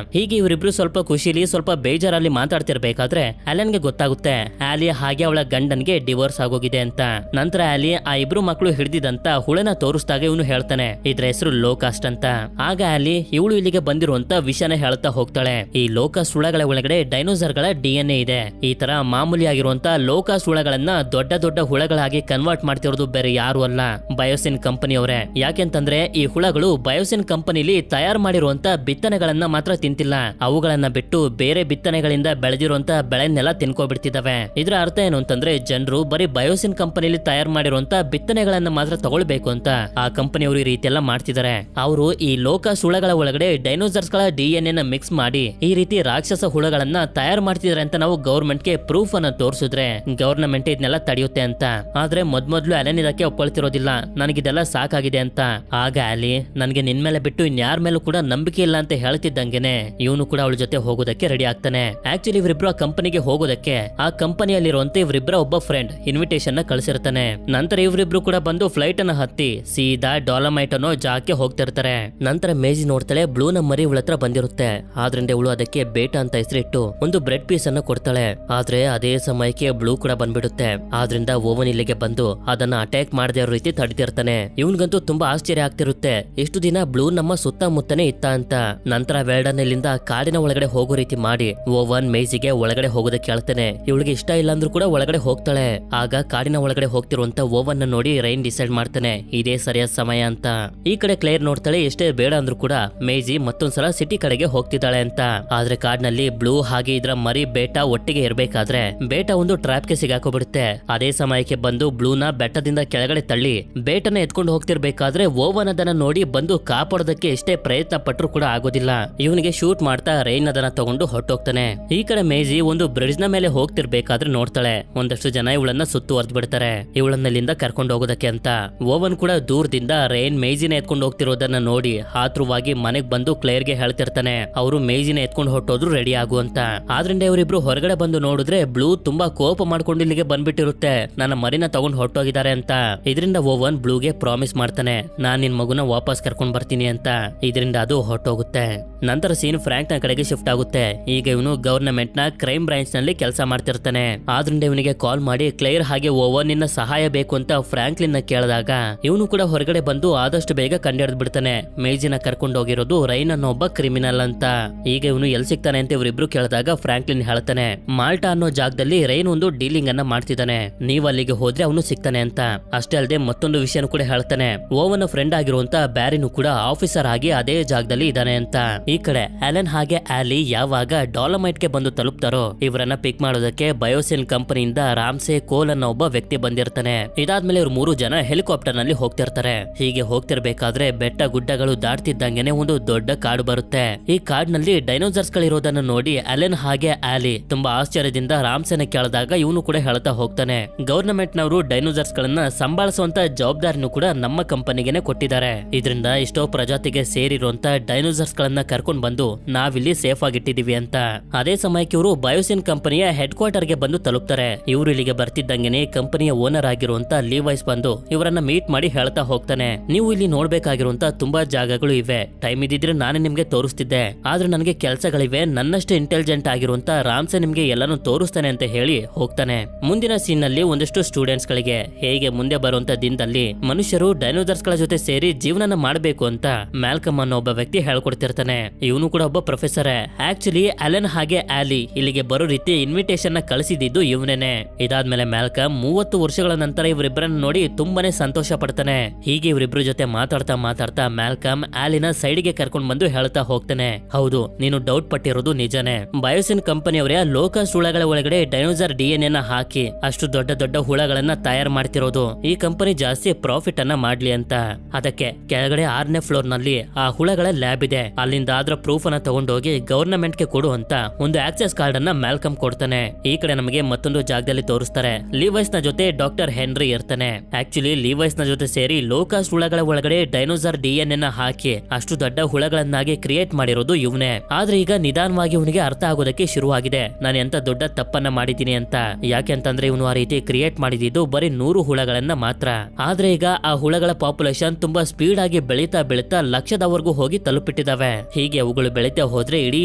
ಹೀಗೆ ಇವರಿಬ್ರು ಸ್ವಲ್ಪ ಖುಷಿಲಿ ಸ್ವಲ್ಪ ಬೇಜಾರಲ್ಲಿ ಮಾತಾಡ್ತಿರ್ಬೇಕಾದ್ರೆ ಅಲೆನ್ಗೆ ಗೊತ್ತಾಗುತ್ತೆ ಆಲಿ ಹಾಗೆ ಅವಳ ಗಂಡನ್ಗೆ ಡಿವೋರ್ಸ್ ಆಗೋಗಿದೆ ಅಂತ. ನಂತರ ಆಲಿ ಆ ಇಬ್ರು ಮಕ್ಕಳು ಹಿಡಿದಿದಂತ ಹುಳನ ತೋರಿಸಿದಾಗ ಇವನು ಹೇಳ್ತಾನೆ ಇದ್ರ ಹೆಸರು ಲೋಕಾಸ್ಟ್ ಅಂತ. ಆಗ ಆಲಿ ಇವಳು ಇಲ್ಲಿಗೆ ಬಂದಿರುವಂತ ವಿಷಯನ ಹೇಳ್ತಾ ಹೋಗ್ತಾಳೆ. ಈ ಲೋಕಾಸ್ಟ್ ಹುಳಗಳ ಒಳಗಡೆ ಡೈನೋಸಾರ್ ಗಳ DNA ಇದೆ. ಈ ತರ ಮಾಮೂಲಿ ಆಗಿರುವಂತ ಲೋಕಾಸ್ಟ್ ಹುಳಗಳನ್ನ ದೊಡ್ಡ ದೊಡ್ಡ ಹುಳಗಳಾಗಿ ಕನ್ವರ್ಟ್ ಮಾಡ್ತಿರೋದು ಬೇರೆ ಯಾರು ಅಲ್ಲ, ಬಯೋಸಿನ್ ಕಂಪನಿಯವರೇ. ಯಾಕೆಂತಂದ್ರೆ ಈ ಹುಳಗಳು ಬಯೋಸಿನ್ ಕಂಪನಿಲಿ ತಯಾರು ಮಾಡಿರುವಂತ ಬಿತ್ತನೆಗಳನ್ನ ಮಾತ್ರ ತಿಂತಿಲ್ಲ, ಅವುಗಳನ್ನ ಬಿಟ್ಟು ಬೇರೆ ಬಿತ್ತನೆಗಳಿಂದ ಬೆಳೆದಿರುವಂತ ಬೆಳೆನೆಲ್ಲ ತಿನ್ಕೋಬಿಡ್ತಿದಾವೆ. ಇದರ ಅರ್ಥ ಏನು ಅಂತಂದ್ರೆ ಜನರು ಬರೀ ಬಯೋಸಿನ್ ಕಂಪನಿಲಿ ತಯಾರು ಮಾಡಿರುವಂತ ಬಿತ್ತನೆಗಳನ್ನ ಮಾತ್ರ ತಗೊಳ್ಬೇಕು ಅಂತ ಆ ಕಂಪನಿಯವರು ಈ ರೀತಿ ಎಲ್ಲ ಮಾಡ್ತಿದ್ದಾರೆ. ಅವರು ಈ ಲೋಕಾಸ್ಟ್ ಹುಳಗಳ ಒಳಗಡೆ ಡೈನೋಸಾರ್ಸ್ ಗಳ DNA ನ ಮಿಕ್ಸ್ ಮಾಡಿ ಈ ರೀತಿ ರಾಕ್ಷಸ ಹುಳಗಳನ್ನ ತಯಾರು ಮಾಡ್ತಿದ್ದಾರೆ ಅಂತ ನಾವು ಗವರ್ಮೆಂಟ್ ಗೆ ಪ್ರೂಫ್ ಅನ್ನ ತೋರಿಸಿದ್ರೆ ಗವರ್ನಮೆಂಟ್ ಇದನ್ನೆಲ್ಲ ತಡೆಯುತ್ತೆ ಅಂತ. ಆದ್ರೆ ಮೊದ್ಲು ಅಲೆನ್ ಇದಕ್ಕೆ ಒಪ್ಕೊಳ್ತಿರೋದಿಲ್ಲ, ನನಗಿದೆಲ್ಲ ಸಾಕಾಗಿದೆ ಅಂತ. ಆಗ ಆಲಿ ನನ್ಗೆ ನಿನ್ ಮೇಲೆ ಬಿಟ್ಟು ಇನ್ಯಾರ ಮೇಲೂ ಕೂಡ ನಂಬಿಕೆ ಇಲ್ಲ ಅಂತ ಹೇಳ್ತಿದ್ದಂಗೆನೆ ಇವನು ಕೂಡ ಅವಳ ಜೊತೆ ಹೋಗೋದಕ್ಕೆ ರೆಡಿ ಆಗ್ತಾನೆ. ಆಕ್ಚುಲಿ ಇವರಿಬ್ರು ಆ ಕಂಪನಿಗೆ ಹೋಗೋದಕ್ಕೆ ಆ ಕಂಪನಿಯಲ್ಲಿರುವಂತ ಇವರಿಬ್ಬರ ಒಬ್ಬ ಫ್ರೆಂಡ್ ಇನ್ವಿಟೇಷನ್ ನ ಕಳಿಸಿರ್ತಾನೆ. ನಂತರ ಇವರಿಬ್ರು ಕೂಡ ಬಂದು ಫ್ಲೈಟ್ ಅನ್ನ ಹತ್ತಿ ಸೀದಾ ಡಾಲಮೈಟ್ ಅನ್ನೋ ಜಾಗಕ್ಕೆ ಹೋಗ್ತಿರ್ತಾರೆ. ನಂತರ ಮೇಜಿ ನೋಡ್ತಾಳೆ ಬ್ಲೂ ನ ಮರಿ ಇವಳ ಹತ್ರ ಬಂದಿರುತ್ತೆ. ಆದ್ರಿಂದ ಇವಳು ಅದಕ್ಕೆ ಬೇಟಾ ಅಂತ ಹೆಸರಿಟ್ಟು ಒಂದು ಬ್ರೆಡ್ ಪೀಸ್ ಅನ್ನ ಕೊಡ್ತಾಳೆ. ಆದ್ರೆ ಅದೇ ಸಮಯಕ್ಕೆ ಬ್ಲೂ ಕೂಡ ಬಂದ್ಬಿಡುತ್ತೆ. ಆದ್ರಿಂದ ಓವನ್ ಇಲ್ಲಿಗೆ ಬಂದು ಅದನ್ನ ಅಟ್ಯಾಕ್ ಮಾಡದೇ ಇರೋ ರೀತಿ ತಡೆದಿರ್ತಾನೆ. ಇವನ್ಗಂತೂ ತುಂಬಾ ಆಶ್ಚರ್ಯ ಆಗ್ತಿರುತ್ತೆ, ಎಷ್ಟು ದಿನ ಬ್ಲೂ ನಮ್ಮ ಸುತ್ತಮುತ್ತನೇ ಇತ್ತ ಅಂತ. ನಂತರ ವೆಲ್ಡನ್ ಇಲ್ಲಿಂದ ಕಾಡಿನ ಒಳಗಡೆ ಹೋಗೋ ರೀತಿ ಮಾಡಿ ಓವನ್ ಮೇಜಿಗೆ ಒಳಗಡೆ ಹೋಗೋದಕ್ಕೆ ಹೇಳ್ತಾನೆ. ಇವಳಿಗೆ ಇಷ್ಟ ಇಲ್ಲ ಅಂದ್ರೂ ಕೂಡ ಒಳಗಡೆ ಹೋಗ್ತಾಳೆ. ಆಗ ಕಾಡಿನ ಒಳಗಡೆ ಹೋಗ್ತಿರುವಂತ ಓವನ್ ನ ನೋಡಿ ರೈನ್ ಡಿಸೈಡ್ ಮಾಡ್ತಾನೆ ಇದೇ ಸರಿಯಾದ ಸಮಯ ಅಂತ. ಈ ಕಡೆ ಕ್ಲೇರ್ ನೋಡ್ತಾಳೆ ಎಷ್ಟೇ ಬೇಡ ಅಂದ್ರೂ ಕೂಡ ಮೇಜಿ ಮತ್ತೊಂದ್ಸಲ ಸಿಟಿ ಕಡೆಗೆ ಹೋಗ್ತಿದ್ದಾಳೆ ಅಂತ. ಆದ್ರೆ ಕಾಡಿನಲ್ಲಿ ಬ್ಲೂ ಹಾಗೆ ಇದ್ರ ಮರಿ ಬೇಟಾ ಒಟ್ಟಿಗೆ ಇರ್ಬೇಕಾದ್ರೆ ಬೇಟಾ ಒಂದು ಟ್ರಾಪ್ ಗೆ ಸಿಗಾಕೋಬಿಡುತ್ತೆ. ಅದೇ ಸಮಯಕ್ಕೆ ಬಂದು ಬ್ಲೂನ ಬೆಟ್ಟದಿಂದ ಕೆಳಗಡೆ ತಳ್ಳಿ ಬೇಟನ ಎತ್ಕೊಂಡು ಹೋಗ್ತಿರ್ಬೇಕಾದ್ರೆ ಓವನ್ ಅದನ್ನ ನೋಡಿ ಬಂದು ಕಾಪಾಡೋದಕ್ಕೆ ಎಷ್ಟೇ ಪ್ರಯತ್ನ ಪಟ್ಟರು ಕೂಡ ಆಗೋದಿಲ್ಲ. ಇವನಿಗೆ ಶೂಟ್ ಮಾಡ್ತಾ ರೈನ್ ಅದನ್ನ ತಗೊಂಡು ಹೊಟ್ಟೋಗ್ತಾನೆ. ಈ ಕಡೆ ಮೇಜಿ ಒಂದು ಬ್ರಿಡ್ಜ್ ನ ಮೇಲೆ ಹೋಗ್ತಿರ್ಬೇಕಾದ್ರೆ ನೋಡ್ತಾಳೆ ಒಂದಷ್ಟು ಜನ ಇವಳನ್ನ ಸುತ್ತುವರೆದು ಬಿಡ್ತಾರೆ ಇವಳನ್ನಲ್ಲಿಂದ ಕರ್ಕೊಂಡು ಹೋಗೋದಕ್ಕೆ ಅಂತ. ಓವನ್ ಕೂಡ ದೂರದಿಂದ ರೈನ್ ಮೇಜಿನ ಎತ್ಕೊಂಡು ಹೋಗ್ತಿರೋದನ್ನ ನೋಡಿ ಆತುರವಾಗಿ ಮನೆಗ್ ಬಂದು ಕ್ಲೇರ್ಗೆ ಹೇಳ್ತಿರ್ತಾನೆ ಅವರು ಮೇಜಿನ ಎತ್ಕೊಂಡು ಹೊಟ್ಟೋದ್ರು ರೆಡಿ ಆಗುವಂತ. ಆದ್ರಿಂದ ಇವರಿಬ್ರು ಹೊರಗಡೆ ಬಂದು ನೋಡಿದ್ರೆ ಬ್ಲೂ ತುಂಬಾ ಕೋಪ ಮಾಡ್ಕೊಂಡು ಇಲ್ಲಿಗೆ ಬಂದ್ಬಿಟ್ಟಿರುತ್ತೆ, ನನ್ನ ಮರಿನ ತಗೊಂಡು ಹೊಟ್ಟೋಗಿದ್ದಾರೆ ಅಂತ. ಇದರಿಂದ ಓವನ್ ಬ್ಲೂಗೆ ಪ್ರಾಮಿಸ್ ಮಾಡ್ತಾನೆ ನಾನ್ ನಿನ್ ಮಗುನ ವಾಪಸ್ ಕರ್ಕೊಂಡ್ ಬರ್ತೀನಿ ಅಂತ. ಇದರಿಂದ ಅದು ಹೊಟ್ಟೋಗುತ್ತೆ. ನಂತರ ಸೀನ್ ಫ್ರಾಂಕ್ ನ ಕಡೆಗೆ ಶಿಫ್ಟ್ ಆಗುತ್ತೆ. ಈಗ ಇವನು ಗವರ್ನಮೆಂಟ್ ನ ಕ್ರೈಮ್ ಬ್ರಾಂಚ್ ನಲ್ಲಿ ಕೆಲಸ ಮಾಡ್ತಿರ್ತಾನೆ. ಆದ್ರಿಂದ ಇವನಿಗೆ ಕಾಲ್ ಮಾಡಿ ಕ್ಲೇರ್ ಹಾಗೆ ಓವನ್ ನಿನ್ನ ಸಹಾಯ ಬೇಕು ಅಂತ ಫ್ರಾಂಕ್ಲಿನ್ ನ ಕೇಳಿದಾಗ ಇವನು ಕೂಡ ಹೊರಗಡೆ ಬಂದು ಆದಷ್ಟು ಬೇಗ ಕಂಡಿಡ್ದು ಬಿಡ್ತಾನೆ ಮೇಜಿನ ಕರ್ಕೊಂಡು ಹೋಗಿರೋದು ರೈನ್ ಅನ್ನೋ ಒಬ್ಬ ಕ್ರಿಮಿನಲ್ ಅಂತ. ಈಗ ಇವನು ಎಲ್ಲಿ ಸಿಗ್ತಾನೆ ಅಂತ ಇವರಿಬ್ರು ಕೇಳಿದಾಗ ಫ್ರಾಂಕ್ಲಿನ್ ಹೇಳ್ತಾನೆ ಮಾಲ್ಟಾ ಅನ್ನೋ ಜಾಗದಲ್ಲಿ ರೈನ್ ಒಂದು ಡೀಲಿಂಗ್ ಅನ್ನ ಮಾಡ್ತಿದ್ದಾನೆ, ನೀವ್ ಅಲ್ಲಿಗೆ ಹೋದ್ರೆ ಅವನು ಸಿಗ್ತಾನೆ ಅಂತ. ಅಷ್ಟೇ ಅಲ್ಲದೆ ಮತ್ತೊಂದು ವಿಷಯನೂ ಕೂಡ ಹೇಳ್ತಾನೆ ಓವನ್ ಫ್ರೆಂಡ್ ಆಗಿರುವಂತ ಬ್ಯಾರಿನು ಕೂಡ ಆಫೀಸರ್ ಆಗಿ ಅದೇ ಜಾಗದಲ್ಲಿ ಇದ್ದಾನೆ ಅಂತ. ಈ ಕಡೆ ಅಲೆನ್ ಹಾಗೆ ಆಲಿ ಯಾವಾಗ ಡಾಲಮೈಟ್ ಗೆ ಬಂದು ತಲುಪ್ತಾರೋ ಇವರನ್ನ ಪಿಕ್ ಮಾಡೋದಕ್ಕೆ ಬಯೋಸಿನ್ ಕಂಪನಿಯಿಂದ ರಾಮ್ಸೆ ಕೋಲ್ ಅನ್ನೋ ಒಬ್ಬ ವ್ಯಕ್ತಿ ಬಂದಿರ್ತಾನೆ. ಇದಾದ್ಮೇಲೆ ಇವ್ರು 3 ಜನ ಹೆಲಿಕಾಪ್ಟರ್ ನಲ್ಲಿ ಹೋಗ್ತಿರ್ತಾರೆ. ಹೀಗೆ ಹೋಗ್ತಿರ್ಬೇಕಾದ್ರೆ ಬೆಟ್ಟ ಗುಡ್ಡಗಳು ದಾಟ್ತಿದ್ದಂಗೆನೆ ಒಂದು ದೊಡ್ಡ ಕಾಡು ಬರುತ್ತೆ. ಈ ಕಾಡಿನಲ್ಲಿ ಡೈನೋಸಾರ್ಸ್ ಗಳಿರೋದನ್ನ ನೋಡಿ ಅಲೆನ್ ಹಾಗೆ ಆಲಿ ತುಂಬಾ ಆಶ್ಚರ್ಯದಿಂದ ರಾಮ್ಸೆನ ಕೇಳಿದಾಗ ಇವನು ಕೂಡ ಹೇಳ್ತಾ ಹೋಗ್ತಾನೆ ಗವರ್ನಮೆಂಟ್ ನವರು ಡೈನೋಸಾರ್ಸ್ ಗಳನ್ನ ಸಂಭಾಳಿಸುವಂತ ಜವಾಬ್ದಾರಿನೂ ಕೂಡ ನಮ್ಮ ಕಂಪನಿಗೆನೆ ಕೊಟ್ಟಿದ್ದಾರೆ. ಇದರಿಂದ ಎಷ್ಟೋ ಪ್ರಜಾತಿಗೆ ಸೇರಿರುವಂತ ಡೈನೋಸಾರ್ಸ್ ಗಳನ್ನ ಕರ್ಕೊಂಡ್ ಬಂದು ನಾವಿಲ್ಲಿ ಸೇಫ್ ಆಗಿಟ್ಟಿದೀವಿ ಅಂತ. ಅದೇ ಸಮಯಕ್ಕೆ ಇವರು ಬಯೋಸಿನ್ ಕಂಪನಿಯ ಹೆಡ್ ಕ್ವಾರ್ಟರ್ ಗೆ ಬಂದು ತಲುಪ್ತಾರೆ. ಇವರು ಇಲ್ಲಿಗೆ ಬರ್ತಿದ್ದಂಗೆನೆ ಕಂಪನಿಯ ಓನರ್ ಆಗಿರುವಂತ ಲೀವೈಸ್ ಬಂದು ಇವರನ್ನ ಮೀಟ್ ಮಾಡಿ ಹೇಳ್ತಾ ಹೋಗ್ತಾನೆ ನೀವು ಇಲ್ಲಿ ನೋಡ್ಬೇಕಾಗಿರುವಂತ ತುಂಬಾ ಜಾಗಗಳು ಇವೆ, ಟೈಮ್ ಇದ್ದಿದ್ರೆ ನಾನೇ ನಿಮ್ಗೆ ತೋರಿಸ್ತಿದ್ದೆ, ಆದ್ರೆ ನನಗೆ ಕೆಲಸಗಳಿವೆ, ನನ್ನಷ್ಟು ಇಂಟೆಲಿಜೆಂಟ್ ಆಗಿರುವಂತ ರಾಮ್ಸೆ ನಿಮ್ಗೆ ಎಲ್ಲಾನು ತೋರಿಸ್ತಾನೆ ಅಂತ ಹೇಳಿ ಹೋಗ್ತಾನೆ. ಮುಂದಿನ ಸೀನ್ ನಲ್ಲಿ ಒಂದಷ್ಟು ಸ್ಟೂಡೆಂಟ್ಸ್ ಗಳಿಗೆ ಹೇಗೆ ಮುಂದೆ ಬರುವಂತ ದಿನದಲ್ಲಿ ಮನುಷ್ಯರು ಡೈನೋಸಾರ್ಸ್ ಗಳ ಜೊತೆ ಸೇರಿ ಜೀವನ ಮಾಡಬೇಕು ಅಂತ ಮ್ಯಾಲ್ಕಮ್ ಅನ್ನೋ ಒಬ್ಬ ವ್ಯಕ್ತಿ ಹೇಳ್ಕೊಡ್ತಿರ್ತಾನೆ. ಹೇಳ್ತಿರ್ತಾನೆ. ಇವನು ಕೂಡ ಒಬ್ಬ ಪ್ರೊಫೆಸರ್. ಆಕ್ಚುಲಿ ಅಲೆನ್ ಹಾಗೆ ಆಲಿ ಇಲ್ಲಿಗೆ ಬರೋ ರೀತಿ ಇನ್ವಿಟೇಷನ್ ನ ಕಳಿಸಿದ್ದು ಇವನೇನೆ. ಇದಾದ್ಮೇಲೆ ಮ್ಯಾಲ್ಕಮ್ 30 ವರ್ಷಗಳ ನಂತರ ಇವರಿಬ್ಬರನ್ನ ನೋಡಿ ತುಂಬಾನೇ ಸಂತೋಷ ಪಡ್ತಾನೆ. ಹೀಗೆ ಇವರಿಬ್ರು ಜೊತೆ ಮಾತಾಡ್ತಾ ಮ್ಯಾಲ್ಕಮ್ ಆಲಿನ ಸೈಡ್ಗೆ ಕರ್ಕೊಂಡ್ ಬಂದು ಹೇಳ್ತಾ ಹೋಗ್ತಾನೆ, ಹೌದು ನೀನು ಡೌಟ್ ಪಟ್ಟಿರೋದು ನಿಜಾನೇ. ಬಯೋಸಿನ್ ಕಂಪನಿಯವರೇ ಲೋಕಸ್ ಹುಳಗಳ ಒಳಗಡೆ ಡೈನೋಸಾರ್ DNA ನ ಹಾಕಿ ಅಷ್ಟು ದೊಡ್ಡ ದೊಡ್ಡ ಹುಳಗಳನ್ನ ತಯಾರು ಮಾಡ್ತಿರೋದು ಈ ಕಂಪನಿ ಜಾಸ್ತಿ ಪ್ರಾಫಿಟ್ ಅನ್ನ ಮಾಡ್ಲಿ ಅಂತ. ಅದಕ್ಕೆ ಕೆಳಗಡೆ 6ನೇ ಫ್ಲೋರ್ ನಲ್ಲಿ ಆ ಹುಳಗಳ ಲ್ಯಾಬ್ ಇದೆ. ಅಲ್ಲಿಂದ ಆದ್ರ ಪ್ರೂಫ್ ಅನ್ನ ತಗೊಂಡೋಗಿ ಗವರ್ನಮೆಂಟ್ ಗೆ ಕೊಡು ಅಂತ ಒಂದು ಆಕ್ಸೆಸ್ ಕಾರ್ಡ್ ಅನ್ನ ಮ್ಯಾಲ್ಕಮ್ ಕೊಡ್ತಾನೆ. ಈ ಕಡೆ ನಮಗೆ ಮತ್ತೊಂದು ಜಾಗದಲ್ಲಿ ತೋರಿಸ್ತಾರೆ. ಲೀವೈಸ್ ನ ಜೊತೆ ಡಾಕ್ಟರ್ ಹೆನ್ರಿ ಇರ್ತಾನೆ. ಆಕ್ಚುಲಿ ಲೀವೈಸ್ ನ ಜೊತೆ ಸೇರಿ ಲೋಕಸ್ ಹುಳಗಳ ಒಳಗಡೆ ಡೈನೋಸಾರ್ DNA ನ ಹಾಕಿ ಅಷ್ಟು ದೊಡ್ಡ ಹುಳಗಳನ್ನಾಗಿ ಕ್ರಿಯೇಟ್ ಮಾಡಿರೋದು ಇವನೇ. ಆದ್ರೆ ಈಗ ನಿಧಾನವಾಗಿ ಇವನಿಗೆ ಅರ್ಥ ಆಗೋದಕ್ಕೆ ಶುರುವಾಗಿದೆ ನಾನು ಎಂತ ದೊಡ್ಡ ತಪ್ಪನ್ನ ಮಾಡಿದ್ದೀನಿ ಅಂತ. ಯಾಕೆ ಅಂತಂದ್ರೆ ಇವನು ಆ ರೀತಿ ಕ್ರಿಯೇಟ್ ಮಾಡಿದ್ದು ಬರೀ 100 ಹುಳಗಳನ್ನ ಮಾತ್ರ. ಆದ್ರೆ ಈಗ ಆ ಹುಳಗಳ ಪಾಪ್ಯುಲೇಷನ್ ತುಂಬಾ ಸ್ಪೀಡ್ ಆಗಿ ಬೆಳೀತಾ ಲಕ್ಷದವರೆಗೂ ಹೋಗಿ ತಲುಪಿಟ್ಟಿದಾವೆ. ಹೀಗೆ ಅವುಗಳು ಬೆಳೀತಾ ಹೋದ್ರೆ ಇಡೀ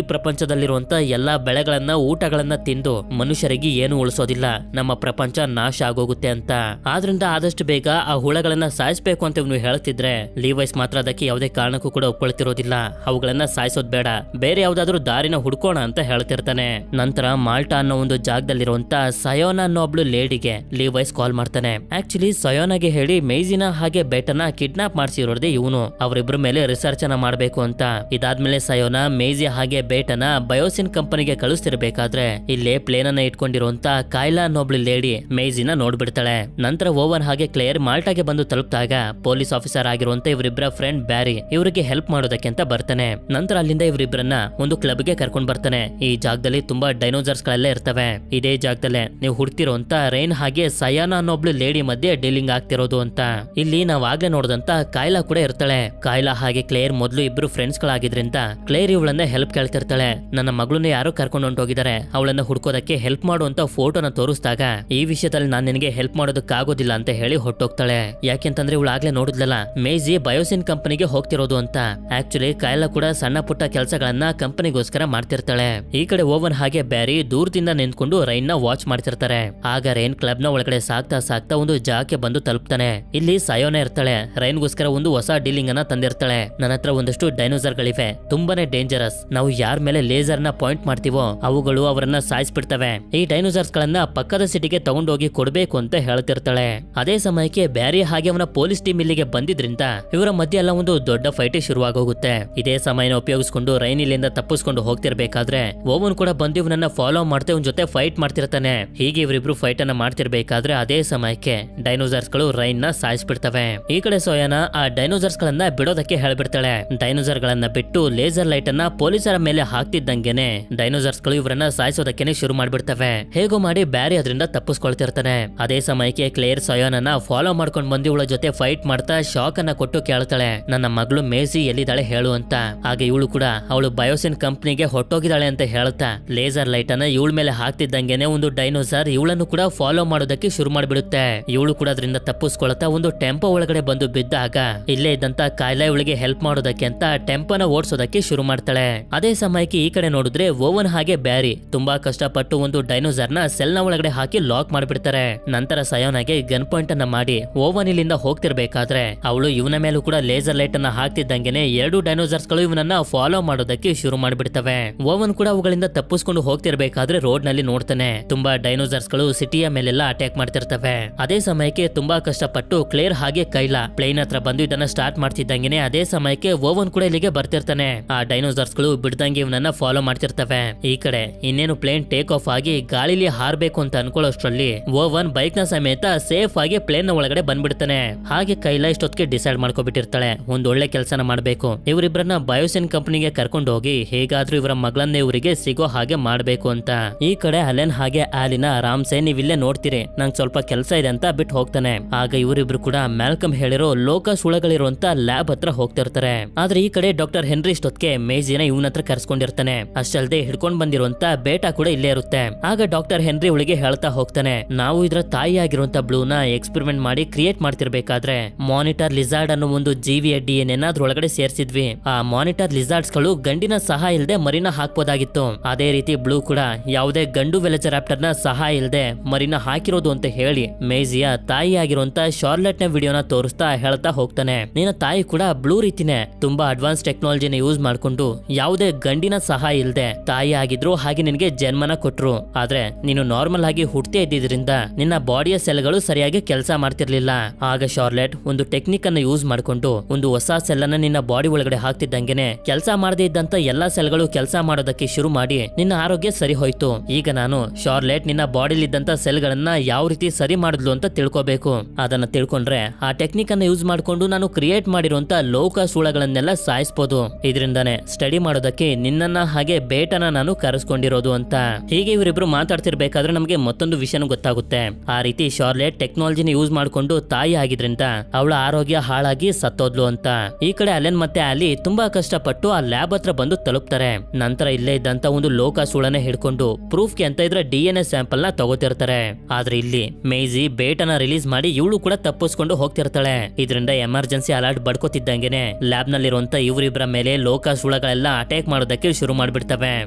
ಪ್ರಪಂಚದಲ್ಲಿರುವಂತ ಎಲ್ಲಾ ಬೆಳೆಗಳನ್ನ ಊಟಗಳನ್ನ ತಿಂದು ಮನುಷ್ಯರಿಗೆ ಏನು ಉಳಿಸೋದಿಲ್ಲ, ನಮ್ಮ ಪ್ರಪಂಚ ನಾಶ ಆಗೋಗುತ್ತೆ ಅಂತ. ಆದ್ರಿಂದ ಆದಷ್ಟು ಬೇಗ ಆ ಹುಳಗಳನ್ನ ಸಾಯಿಸ್ಬೇಕು ಅಂತ ಇವನು ಹೇಳ್ತಿದ್ರೆ ಲೀವೈಸ್ ಮಾತ್ರ ಅದಕ್ಕೆ ಯಾವುದೇ ಕಾರಣಕ್ಕೂ ಕೂಡ ಒಪ್ಕೊಳ್ತಿರೋದಿಲ್ಲ. ಅವುಗಳನ್ನ ಸಾಯಿಸೋದ್ ಬೇಡ, ಬೇರೆ ಯಾವ್ದಾದ್ರು ದಾರಿನ ಹುಡ್ಕೋಣ ಅಂತ ಹೇಳ್ತಿರ್ತಾನೆ. ನಂತರ ಮಾಲ್ಟಾ ಅನ್ನೋ ಒಂದು ಜಾಗದಲ್ಲಿರುವಂತ ಸಯೋನಾ ಅನ್ನೋ ಒಬ್ಳು ಲೇಡಿಗೆ ಲೀವೈಸ್ ಕಾಲ್ ಮಾಡ್ತಾನೆ. ಆಕ್ಚುಲಿ ಸಯೋನಾಗೆ ಹೇಳಿ ಮೇಜಿನ ಹಾಗೆ ಬೇಟನ ಕಿಡ್ನಾಪ್ ಮಾಡಿಸಿರೋದೇ ಇವನು. ಅವರಿಬ್ರ ಮೇಲೆ ರಿಸರ್ಚ್ ಅನ್ನ ಮಾಡ್ಬೇಕು ಅಂತ. ಇದಾದ್ಮೇಲೆ ಸಯೋನಾ ಮೇಜಿ ಹಾಗೆ ಬೇಟನ ಬಯೋಸಿನ್ ಕಂಪನಿಗೆ ಕಳಿಸ್ತಿರ್ಬೇಕಾದ್ರೆ ಇಲ್ಲೇ ಪ್ಲೇನ್ ಅನ್ನ ಇಟ್ಕೊಂಡಿರುವಂತ ಕಾಯ್ಲಾ ಅನ್ನೊಬ್ಳು ಲೇಡಿ ಮೇಜಿನ ನೋಡ್ಬಿಡ್ತಾಳೆ. ನಂತರ ಓವನ್ ಹಾಗೆ ಕ್ಲೇರ್ ಮಾಲ್ಟಾಗೆ ಬಂದು ತಲುಪಿದಾಗ ಪೊಲೀಸ್ ಆಫೀಸರ್ ಆಗಿರುವಂತ ಇವರಿಬ್ಬರ ಫ್ರೆಂಡ್ ಬ್ಯಾರಿ ಇವರಿಗೆ ಹೆಲ್ಪ್ ಮಾಡೋದಕ್ಕೆ ಅಂತ ಬರ್ತಾನೆ. ನಂತರ ಅಲ್ಲಿಂದ ಇವರಿಬ್ಬರನ್ನ ಒಂದು ಕ್ಲಬ್ ಗೆ ಕರ್ಕೊಂಡ್ ಬರ್ತಾನೆ. ಈ ಜಾಗದಲ್ಲಿ ತುಂಬಾ ಡೈನೋಸಾರ್ಸ್ ಗಳೆಲ್ಲ ಇರ್ತವೆ. ಇದೇ ಜಾಗದಲ್ಲೇ ನೀವು ಹುಡ್ತಿರೋಂತ ರೈನ್ ಹಾಗೆ ಸಯಾನಾ ಅನ್ನೊಬ್ಳು ಲೇಡಿ ಮಧ್ಯೆ ಡೀಲಿಂಗ್ ಆಗ್ತಿರೋದು ಅಂತ. ಇಲ್ಲಿ ನಾವ್ ಆಗ್ಲೇ ನೋಡಿದಂತ ಕಾಯ್ಲಾ ಕೂಡ ಇರ್ತಾಳೆ. ಕಾಯ್ಲಾ ಹಾಗೆ ಕ್ಲೇರ್ ಮೊದಲು ಇಬ್ರು ಫ್ರೆಂಡ್ಸ್ ಗಳಾಗಿದ್ರಿಂದ ಕ್ಲೇರ್ ಇವಳನ್ನ ಹೆಲ್ಪ್ ಕೇಳ್ತಿರ್ತಾಳೆ. ನನ್ನ ಮಗಳನ್ನ ಯಾರೋ ಕರ್ಕೊಂಡು ಹೊಂಟೋಗಿದ್ದಾರೆ, ಅವಳನ್ನ ಹುಡ್ಕೋದಕ್ಕೆ ಹೆಲ್ಪ್ ಮಾಡುವಂತ ಫೋಟೋನ ತೋರಿಸಿದಾಗ ಈ ವಿಷಯದಲ್ಲಿ ನಾನು ನಿನಗೆ ಹೆಲ್ಪ್ ಮಾಡೋದಕ್ಕಾಗೋದಿಲ್ಲ ಅಂತ ಹೇಳಿ ಹೊಟ್ಟೋಗ್ತಾಳೆ. ಯಾಕೆಂತಂದ್ರೆ ಇವಳು ಆಗ್ಲೇ ನೋಡಿದ್ಲಲ್ಲ ಮೇಜಿ ಬಯೋಸಿನ್ ಕಂಪನಿಗೆ ಹೋಗ್ತಿರೋದು ಅಂತ. ಆಕ್ಚುಲಿ ಕಾಯ್ಲಾ ಕೂಡ ಸಣ್ಣ ಪುಟ್ಟ ಕೆಲಸಗಳನ್ನ ಕಂಪನಿಗೋಸ್ಕರ ಮಾಡ್ತಿರ್ತಾಳೆ. ಈ ಕಡೆ ಓವನ್ ಹಾಗೆ ಬ್ಯಾರಿ ದೂರದಿಂದ ನಿಂತ್ಕೊಂಡು ರೈನ್ ನ ವಾಚ್ ಮಾಡ್ತಿರ್ತಾರೆ. ಆಗ ರೈನ್ ಕ್ಲಬ್ ನ ಒಳಗಡೆ ಸಾಕ್ತಾ ಒಂದು ಜಾಗಕ್ಕೆ ಬಂದು ತಲುಪ್ತಾನೆ. ಇಲ್ಲಿ ಸಯೋನ ಇರ್ತಾಳೆ. ರೈನ್ಗೋಸ್ಕರ ಒಂದು ಹೊಸ ಡೀಲಿಂಗ್ ಅನ್ನ ತಂದಿರ್ತಾಳೆ. ನನ್ನ ಹತ್ರ ಒಂದಷ್ಟು ಡೈನೋಸಾರ್ ಗಳಿವೆ, ತುಂಬಾನೇ ಡೇಂಜರಸ್. ನಾವು ಯಾರ ಮೇಲೆ ಲೇಸರ್ ನ ಪಾಯಿಂಟ್ ಮಾಡ್ತೀವೋ ಅವುಗಳು ಅವರನ್ನ ಸಾಯಿಸ್ಬಿಡ್ತವೆ. ಈ ಡೈನೋಸಾರ್ಸ್ ಗಳನ್ನ ಪಕ್ಕದ ಸಿಟಿಗೆ ತಗೊಂಡೋಗಿ ಕೊಡ್ಬೇಕು ಅಂತ ಹೇಳ್ತಿರ್ತಾಳೆ. ಅದೇ ಸಮಯಕ್ಕೆ ಬ್ಯಾರಿ ಹಾಗೆ ಅವನ ಪೊಲೀಸ್ ಟೀಮ್ ಇಲ್ಲಿಗೆ ಬಂದಿದ್ರಿಂದ ಇವರ ಮಧ್ಯೆ ಎಲ್ಲ ಒಂದು ದೊಡ್ಡ ಫೈಟ್ ಶುರುವಾಗೋಗುತ್ತೆ. ಇದೇ ಸಮಯನ ಉಪಯೋಗಿಸಿಕೊಂಡು ರೈನ್ ಇಲ್ಲಿಂದ ತಪ್ಪಿಸ್ಕೊಂಡು ಹೋಗ್ತಿರ್ಬೇಕಾದ್ರೆ ಓವನ್ ಕೂಡ ಬಂದು ಇವನನ್ನ ಫಾಲೋ ಮಾಡ್ತಾ ಇವನ್ ಜೊತೆ ಫೈಟ್ ಮಾಡ್ತಿರ್ತಾನೆ. ಹೀಗೆ ಇವರಿಬ್ರು ಫೈಟ್ ಅನ್ನ ಮಾಡ್ತಿರ್ಬೇಕಾದ್ರೆ ಅದೇ ಸಮಯಕ್ಕೆ ಡೈನೋಸಾರ್ಸ್ ಗಳು ರೈನ್ ನ ಸಾಯಿಸ್ಬಿಡ್ತವೆ. ಈ ಕಡೆ ಸೋಯಾನ ಆ ಡೈನೋಸಾರ್ಸ್ ಗಳನ್ನ ಬಿಡೋದಕ್ಕೆ ಹೇಳ್ಬಿಡ್ತಾಳೆ. ಡೈನೋಸಾರ್ ಗಳನ್ನ ಬಿಟ್ಟು ಲೇಸರ್ ಲೈಟ್ ಅನ್ನ ಪೊಲೀಸರ ಮೇಲೆ ಹಾಕ್ತಿದ್ದಂಗೆನೆ ಡೈನೋಸಾರ್ಸ್ ಗಳು ಇವರನ್ನ ಸಾಯಿಸೋದಕ್ಕೆ ಶುರು ಮಾಡ್ಬಿಡ್ತವೆ. ಹೇಗೋ ಮಾಡಿ ಬ್ಯಾರಿ ಅದರಿಂದ ತಪ್ಪಿಸ್ಕೊಳ್ತಿರ್ತಾನೆ. ಅದೇ ಸಮಯಕ್ಕೆ ಕ್ಲೇರ್ ಸೋಯಾನನ್ನ ಫಾಲೋ ಮಾಡ್ಕೊಂಡ್ ಬಂದು ಇವಳ ಜೊತೆ ಫೈಟ್ ಮಾಡ್ತಾ ಶಾಕ್ ಅನ್ನ ಕೊಟ್ಟು ಕೇಳ್ತಾಳೆ, ನನ್ನ ಮಗಳು ಮೇಸಿ ಎಲ್ಲಿದ್ದಾಳೆ ಹೇಳು ಅಂತ. ಹಾಗೆ ಇವಳು ಕೂಡ ಅವಳು ಬಯೋಸಿನ್ ಕಂಪನಿಗೆ ಹೊಟ್ಟೋಗಿದ್ದಾಳೆ ಅಂತ ಹೇಳ್ತಾ ಲೇಸರ್ ಲೈಟ್ ಅನ್ನ ಇವಳ ಮೇಲೆ ಹಾಕ್ತಿದ್ದಂಗೆನೆ ಒಂದು ಡೈನೋಸಾರ್ ಇವಳನ್ನು ಕೂಡ ಫಾಲೋ ಮಾಡೋದಕ್ಕೆ ಶುರು ಮಾಡ್ಬಿಡುತ್ತೆ. ಇವಳು ಕೂಡ ಅದರಿಂದ ತಪ್ಪಿಸ್ಕೊಳ್ತಾ ಒಂದು ಟೆಂಪೋ ಒಳಗಡೆ ಬಂದು ಬಿದ್ದಾಗ ಇಲ್ಲೇ ಇದ್ದಂತ ಕಾಯ್ಲಾ ಇವಳಿಗೆ ಹೆಲ್ಪ್ ಮಾಡೋದಕ್ಕೆ ಅಂತ ಟೆಂಪೋನ ಓಡಿಸೋದಕ್ಕೆ ಶುರು ಮಾಡ್ತಾಳೆ. ಅದೇ ಸಮಯಕ್ಕೆ ಈ ಕಡೆ ನೋಡಿದ್ರೆ ಓವನ್ ಹಾಗೆ ಬ್ಯಾರಿ ತುಂಬಾ ಕಷ್ಟಪಟ್ಟು ಒಂದು ಡೈನೋಸಾರ್ ನ ಸೆಲ್ ನ ಒಳಗಡೆ ಹಾಕಿ ಲಾಕ್ ಮಾಡ್ಬಿಡ್ತಾರೆ. ನಂತರ ಸಯೋನಾಗೆ ಗನ್ ಪಾಯಿಂಟ್ ಅನ್ನ ಮಾಡಿ ಓವನ್ ಇಲ್ಲಿಂದ ಹೋಗ್ತಿರ್ಬೇಕಾದ್ರೆ ಅವಳು ಇವನ ಮೇಲೂ ಕೂಡ ಲೇಸರ್ ಲೈಟ್ ಅನ್ನ ಹಾಕ್ತಿದ್ದಂಗೆನೆ 2 ಡೈನೋಸಾರ್ಸ್ ಗಳು ಇವನನ್ನ ಫಾಲೋ ಮಾಡೋದಕ್ಕೆ ಶುರು ಮಾಡ್ಬಿಡ್ತವೆ. ಓವನ್ ಕೂಡ ಅವುಗಳಿಂದ ತಪ್ಪಿಸ್ಕೊಂಡು ಹೋಗ್ತಿರ್ಬೇಕಾದ್ರೆ ರೋಡ್ ನಲ್ಲಿ ನೋಡ್ತಾನೆ ತುಂಬಾ ಡೈನೋಸಾರ್ಸ್ ಗಳು ಸಿಟಿಯ ಮೇಲೆಲ್ಲ ಅಟ್ಯಾಕ್ ಮಾಡ್ತಿರ್ತವೆ. ಅದೇ ಸಮಯಕ್ಕೆ ತುಂಬಾ ಕಷ್ಟಪಟ್ಟು ಕ್ಲೇರ್ ಹಾಗೆ ಕೈಲಾ ಪ್ಲೇನ್ ಹತ್ರ ಬಂದು ಇದನ್ನ ಸ್ಟಾರ್ಟ್ ಮಾಡ್ತಿದ್ದಂಗೆನೆ ಅದೇ ಸಮಯಕ್ಕೆ ಓವನ್ ಕೂಡ ಇಲ್ಲಿಗೆ ಬರ್ತಿರ್ತಾನೆ. ಆ ಡೈನೋಸಾರ್ಸ್ ಗಳು ಬಿಡ್ದಂಗೆ ಇವನನ್ನ ಫಾಲೋ ಮಾಡ್ತಿರ್ತವೆ. ಈ ಕಡೆ ಇನ್ನೇನು ಪ್ಲೇನ್ ಟೇಕ್ ಆಫ್ ಆಗಿ ಗಾಳಿಲಿ ಹಾರ್ಬೇಕು ಅಂತ ಅನ್ಕೊಳ್ಳೋಷ್ಟ್ರಲ್ಲಿ ಓವನ್ ಬೈಕ್ ನ ಸಮೇತ ಸೇಫ್ ಆಗಿ ಪ್ಲೇನ್ ನ ಒಳಗಡೆ ಬಂದ್ಬಿಡ್ತಾನೆ. ಹಾಗೆ ಕೈಲಾ ಇಷ್ಟೊತ್ತಿಗೆ ಡಿಸೈಡ್ ಮಾಡ್ಕೊಬಿಟ್ಟಿರ್ತಾಳೆ ಒಂದ್ ಒಳ್ಳೆ ಕೆಲಸನ ಮಾಡ್ಬೇಕು, ಇವರಿಬ್ರನ್ನ ಬಯೋಸಿನ್ ಕಂಪನಿಗೆ ಕರ್ಕೊಂಡು ಹೋಗಿ ಹೇಗಾದ್ರೂ ಇವರ ಮಗಳನ್ನೇ ಇವರಿಗೆ ಸಿಗೋ ಹಾಗೆ ಮಾಡ್ಬೇಕು ಅಂತ. ಈ ಕಡೆ ಅಲೆನ್ ಹಾಗೆ ಆಲಿನ ಆರಾಮ್ಸೆ ನೀವಿಲ್ಲೇ ನೋಡ್ತೀರಿ, ನಂಗೆ ಸ್ವಲ್ಪ ಕೆಲಸ ಇದೆ ಅಂತ ಬಿಟ್ಟು ಹೋಗ್ತಾನೆ. ಆಗ ಇವರಿಬ್ರು ಕೂಡ ಮ್ಯಾಲ್ಕಮ್ ಹೇಳಿರೋ ಲೋಕಸ್ ಹುಳಗಳಿರುವಂತ ಲ್ಯಾಬ್ ಹತ್ರ ಹೋಗ್ತಿರ್ತಾರೆ. ಆದ್ರೆ ಈ ಕಡೆ ಡಾಕ್ಟರ್ ಹೆನ್ರಿ ಇಷ್ಟೊತ್ತಿಗೆ ಮೇಜಿನ ಇವನ ಹತ್ರ ಕರ್ಸ್ಕೊಂಡಿರ್ತಾನೆ. ಅಷ್ಟಲ್ದೆ ಹಿಡ್ಕೊಂಡ್ ಬಂದಿರುವಂತ ಬೇಟಾ ಕೂಡ ಇಲ್ಲೇ ಇರುತ್ತೆ. ಆಗ ಡಾಕ್ಟರ್ ಹೆನ್ರಿ ಅವಳಿಗೆ ಹೇಳ್ತಾ ಹೋಗ್ತಾನೆ, ನಾವು ಇದರ ತಾಯಿ ಆಗಿರುವಂತ ಬ್ಲೂನ ಎಕ್ಸ್ಪೆರಿಮೆಂಟ್ ಮಾಡಿ ಕ್ರಿಯೇಟ್ ಮಾಡ್ತಿರ್ಬೇಕಾದ್ರೆ ಮಾನಿಟರ್ ಲಿಸಾರ್ಡ್ ಅನ್ನೋ ಒಂದು ಜೀವಿಯ DNA ಅದ್ರೊಳಗಡೆ ಸೇರಿಸಿದ್ವಿ. ಆ ಮಾನಿಟರ್ ಲಿಸಾರ್ಡ್ಸ್ ಗಳು ಗಂಡಿನ ಸಹಾಯ ಇಲ್ಲದೆ ಮರಿನ ಹಾಕ್ಬೋದಾಗಿತ್ತು. ಅದೇ ರೀತಿ ಬ್ಲೂ ಕೂಡ ಯಾವುದೇ ಗಂಡು ವೆಲಚರಾಪ್ಟರ್ ನ ಸಹಾಯ ಇಲ್ಲದೆ ಮರಿನ ಹಾಕಿರೋದು ಅಂತ ಹೇಳಿ ಮೇಜಿಯ ತಾಯಿ ಆಗಿರುವಂತ ಶಾರ್ಲೆಟ್ ನ ವಿಡಿಯೋನ ತೋರಿಸ್ತಾ ಹೇಳ್ತಾ ಹೋಗ್ತಾನೆ, ನಿನ್ನ ತಾಯಿ ಕೂಡ ಬ್ಲೂ ರೀತಿನೇ ತುಂಬಾ ಅಡ್ವಾನ್ಸ್ ಟೆಕ್ನಾಲಜಿ ಟೆಕ್ನಾಲಜಿನ ಯೂಸ್ ಮಾಡ್ಕೊಂಡು ಯಾವುದೇ ಗಂಡಿನ ಸಹಾಯ ಇಲ್ಲದೆ ತಾಯಿ ಆಗಿದ್ರು ಹಾಗೆ ನಿನಗೆ ಜನ್ಮನ ಕೊಟ್ರು. ಆದ್ರೆ ನೀನು ನಾರ್ಮಲ್ ಆಗಿ ಹುಟ್ಟೇ ಇದ್ದಿದ್ರಿಂದ ನಿನ್ನ ಬಾಡಿಯ ಸೆಲ್ಗಳು ಸರಿಯಾಗಿ ಕೆಲಸ ಮಾಡ್ತಿರ್ಲಿಲ್ಲ. ಆಗ ಶಾರ್ಲೆಟ್ ಒಂದು ಟೆಕ್ನಿಕ್ ಅನ್ನ ಯೂಸ್ ಮಾಡ್ಕೊಂಡು ಒಂದು ಹೊಸ ಸೆಲ್ ಅನ್ನ ನಿನ್ನ ಬಾಡಿ ಒಳಗಡೆ ಹಾಕ್ತಿದ್ದಂಗೆನೆ ಕೆಲಸ ಮಾಡದೇ ಇದ್ದಂತ ಎಲ್ಲಾ ಸೆಲ್ಗಳು ಕೆಲಸ ಮಾಡೋದಕ್ಕೆ ಶುರು ಮಾಡಿ ನಿನ್ನ ಆರೋಗ್ಯ ಸರಿ ಹೋಯ್ತು. ಈಗ ನಾನು ಶಾರ್ಲೆಟ್ ನಿನ್ನ ಬಾಡಿಲಿ ಇದ್ದಂತ ಸೆಲ್ಗಳನ್ನ ಯಾವ ರೀತಿ ಸರಿ ಮಾಡಿದ್ಲು ಅಂತ ತಿಳ್ಕೋಬೇಕು. ಅದನ್ನ ತಿಳ್ಕೊಂಡ್ರೆ ಆ ಟೆಕ್ನಿಕ್ ಅನ್ನ ಯೂಸ್ ಮಾಡ್ಕೊಂಡು ನಾನು ಕ್ರಿಯೇಟ್ ಮಾಡಿರುವಂತ ಲೋಕ ಸೂಳಗಳನ್ನೆಲ್ಲ ಸಾಯಿಸಬಹುದು. ಇದರಿಂದಾನೆ ಸ್ಟಡಿ ಮಾಡೋದಕ್ಕೆ ನಿನ್ನನ್ನ ಹಾಗೆ ಬೇಟನ ನಾನು ಕರೆಸ್ಕೊಂಡಿರೋದು ಅಂತ. ಹೀಗೆ ಇವರಿಬ್ರು ಮಾತಾಡ್ತಿರ್ಬೇಕಾದ್ರೆ ನಮಗೆ ಮತ್ತೊಂದು ವಿಷಯನೂ ಗೊತ್ತಾಗುತ್ತೆ. ಆ ರೀತಿ ಶಾರ್ಲೆಟ್ ಟೆಕ್ನಾಲಜಿನ ಯೂಸ್ ಮಾಡ್ಕೊಂಡು ತಾಯಿ ಆಗಿದ್ರಿಂದ ಅವಳ ಆರೋಗ್ಯ ಹಾಳಾಗಿ ಸತ್ತೋದ್ಲು ಅಂತ. ಈ ಕಡೆ ಅಲೆನ್ ಮತ್ತೆ ಆಲಿ ತುಂಬಾ ಕಷ್ಟಪಟ್ಟು ಆ ಲ್ಯಾಬ್ ಹತ್ರ ಬಂದು ತಲುಪ್ತಾರೆ. ನಂತರ ಇಲ್ಲೇ ಇದ್ದಂತ ಒಂದು ಲೋಕ ಸೂಳನೆ ಹಿಡ್ಕೊಂಡು ಪ್ರೂಫ್ಗೆ ಅಂತ ಇದ್ರೆ DNA ಸ್ಯಾಂಪಲ್ ನ ತಗೋತಿರ್ತಾರೆ. ಆದ್ರೆ ಇಲ್ಲಿ ಮೇಜಿ ಬೇಟನ ರಿಲೀಸ್ ಮಾಡಿ ಇವಳು ಕೂಡ ತಪ್ಪಿಸ್ಕೊಂಡು ಹೋಗ್ತಿರ್ತಾಳೆ. ಇದರಿಂದ ಎಮರ್ಜೆನ್ಸಿ ಅಲರ್ಟ್ ಬಡ್ಕೋತಿದ್ದಂಗೆನೆ ಲ್ಯಾಬ್ ನಲ್ಲಿರುವಂತ ಇವರಿಬ್ಬರ ಮೇಲೆ ಲೋಕ ಸೂಳಗಳೆಲ್ಲ ಅಟ್ಯಾಕ್ ಮಾಡೋದಕ್ಕೆ ಶುರು ಮಾಡ್ಬಿಡ್ತವೆ.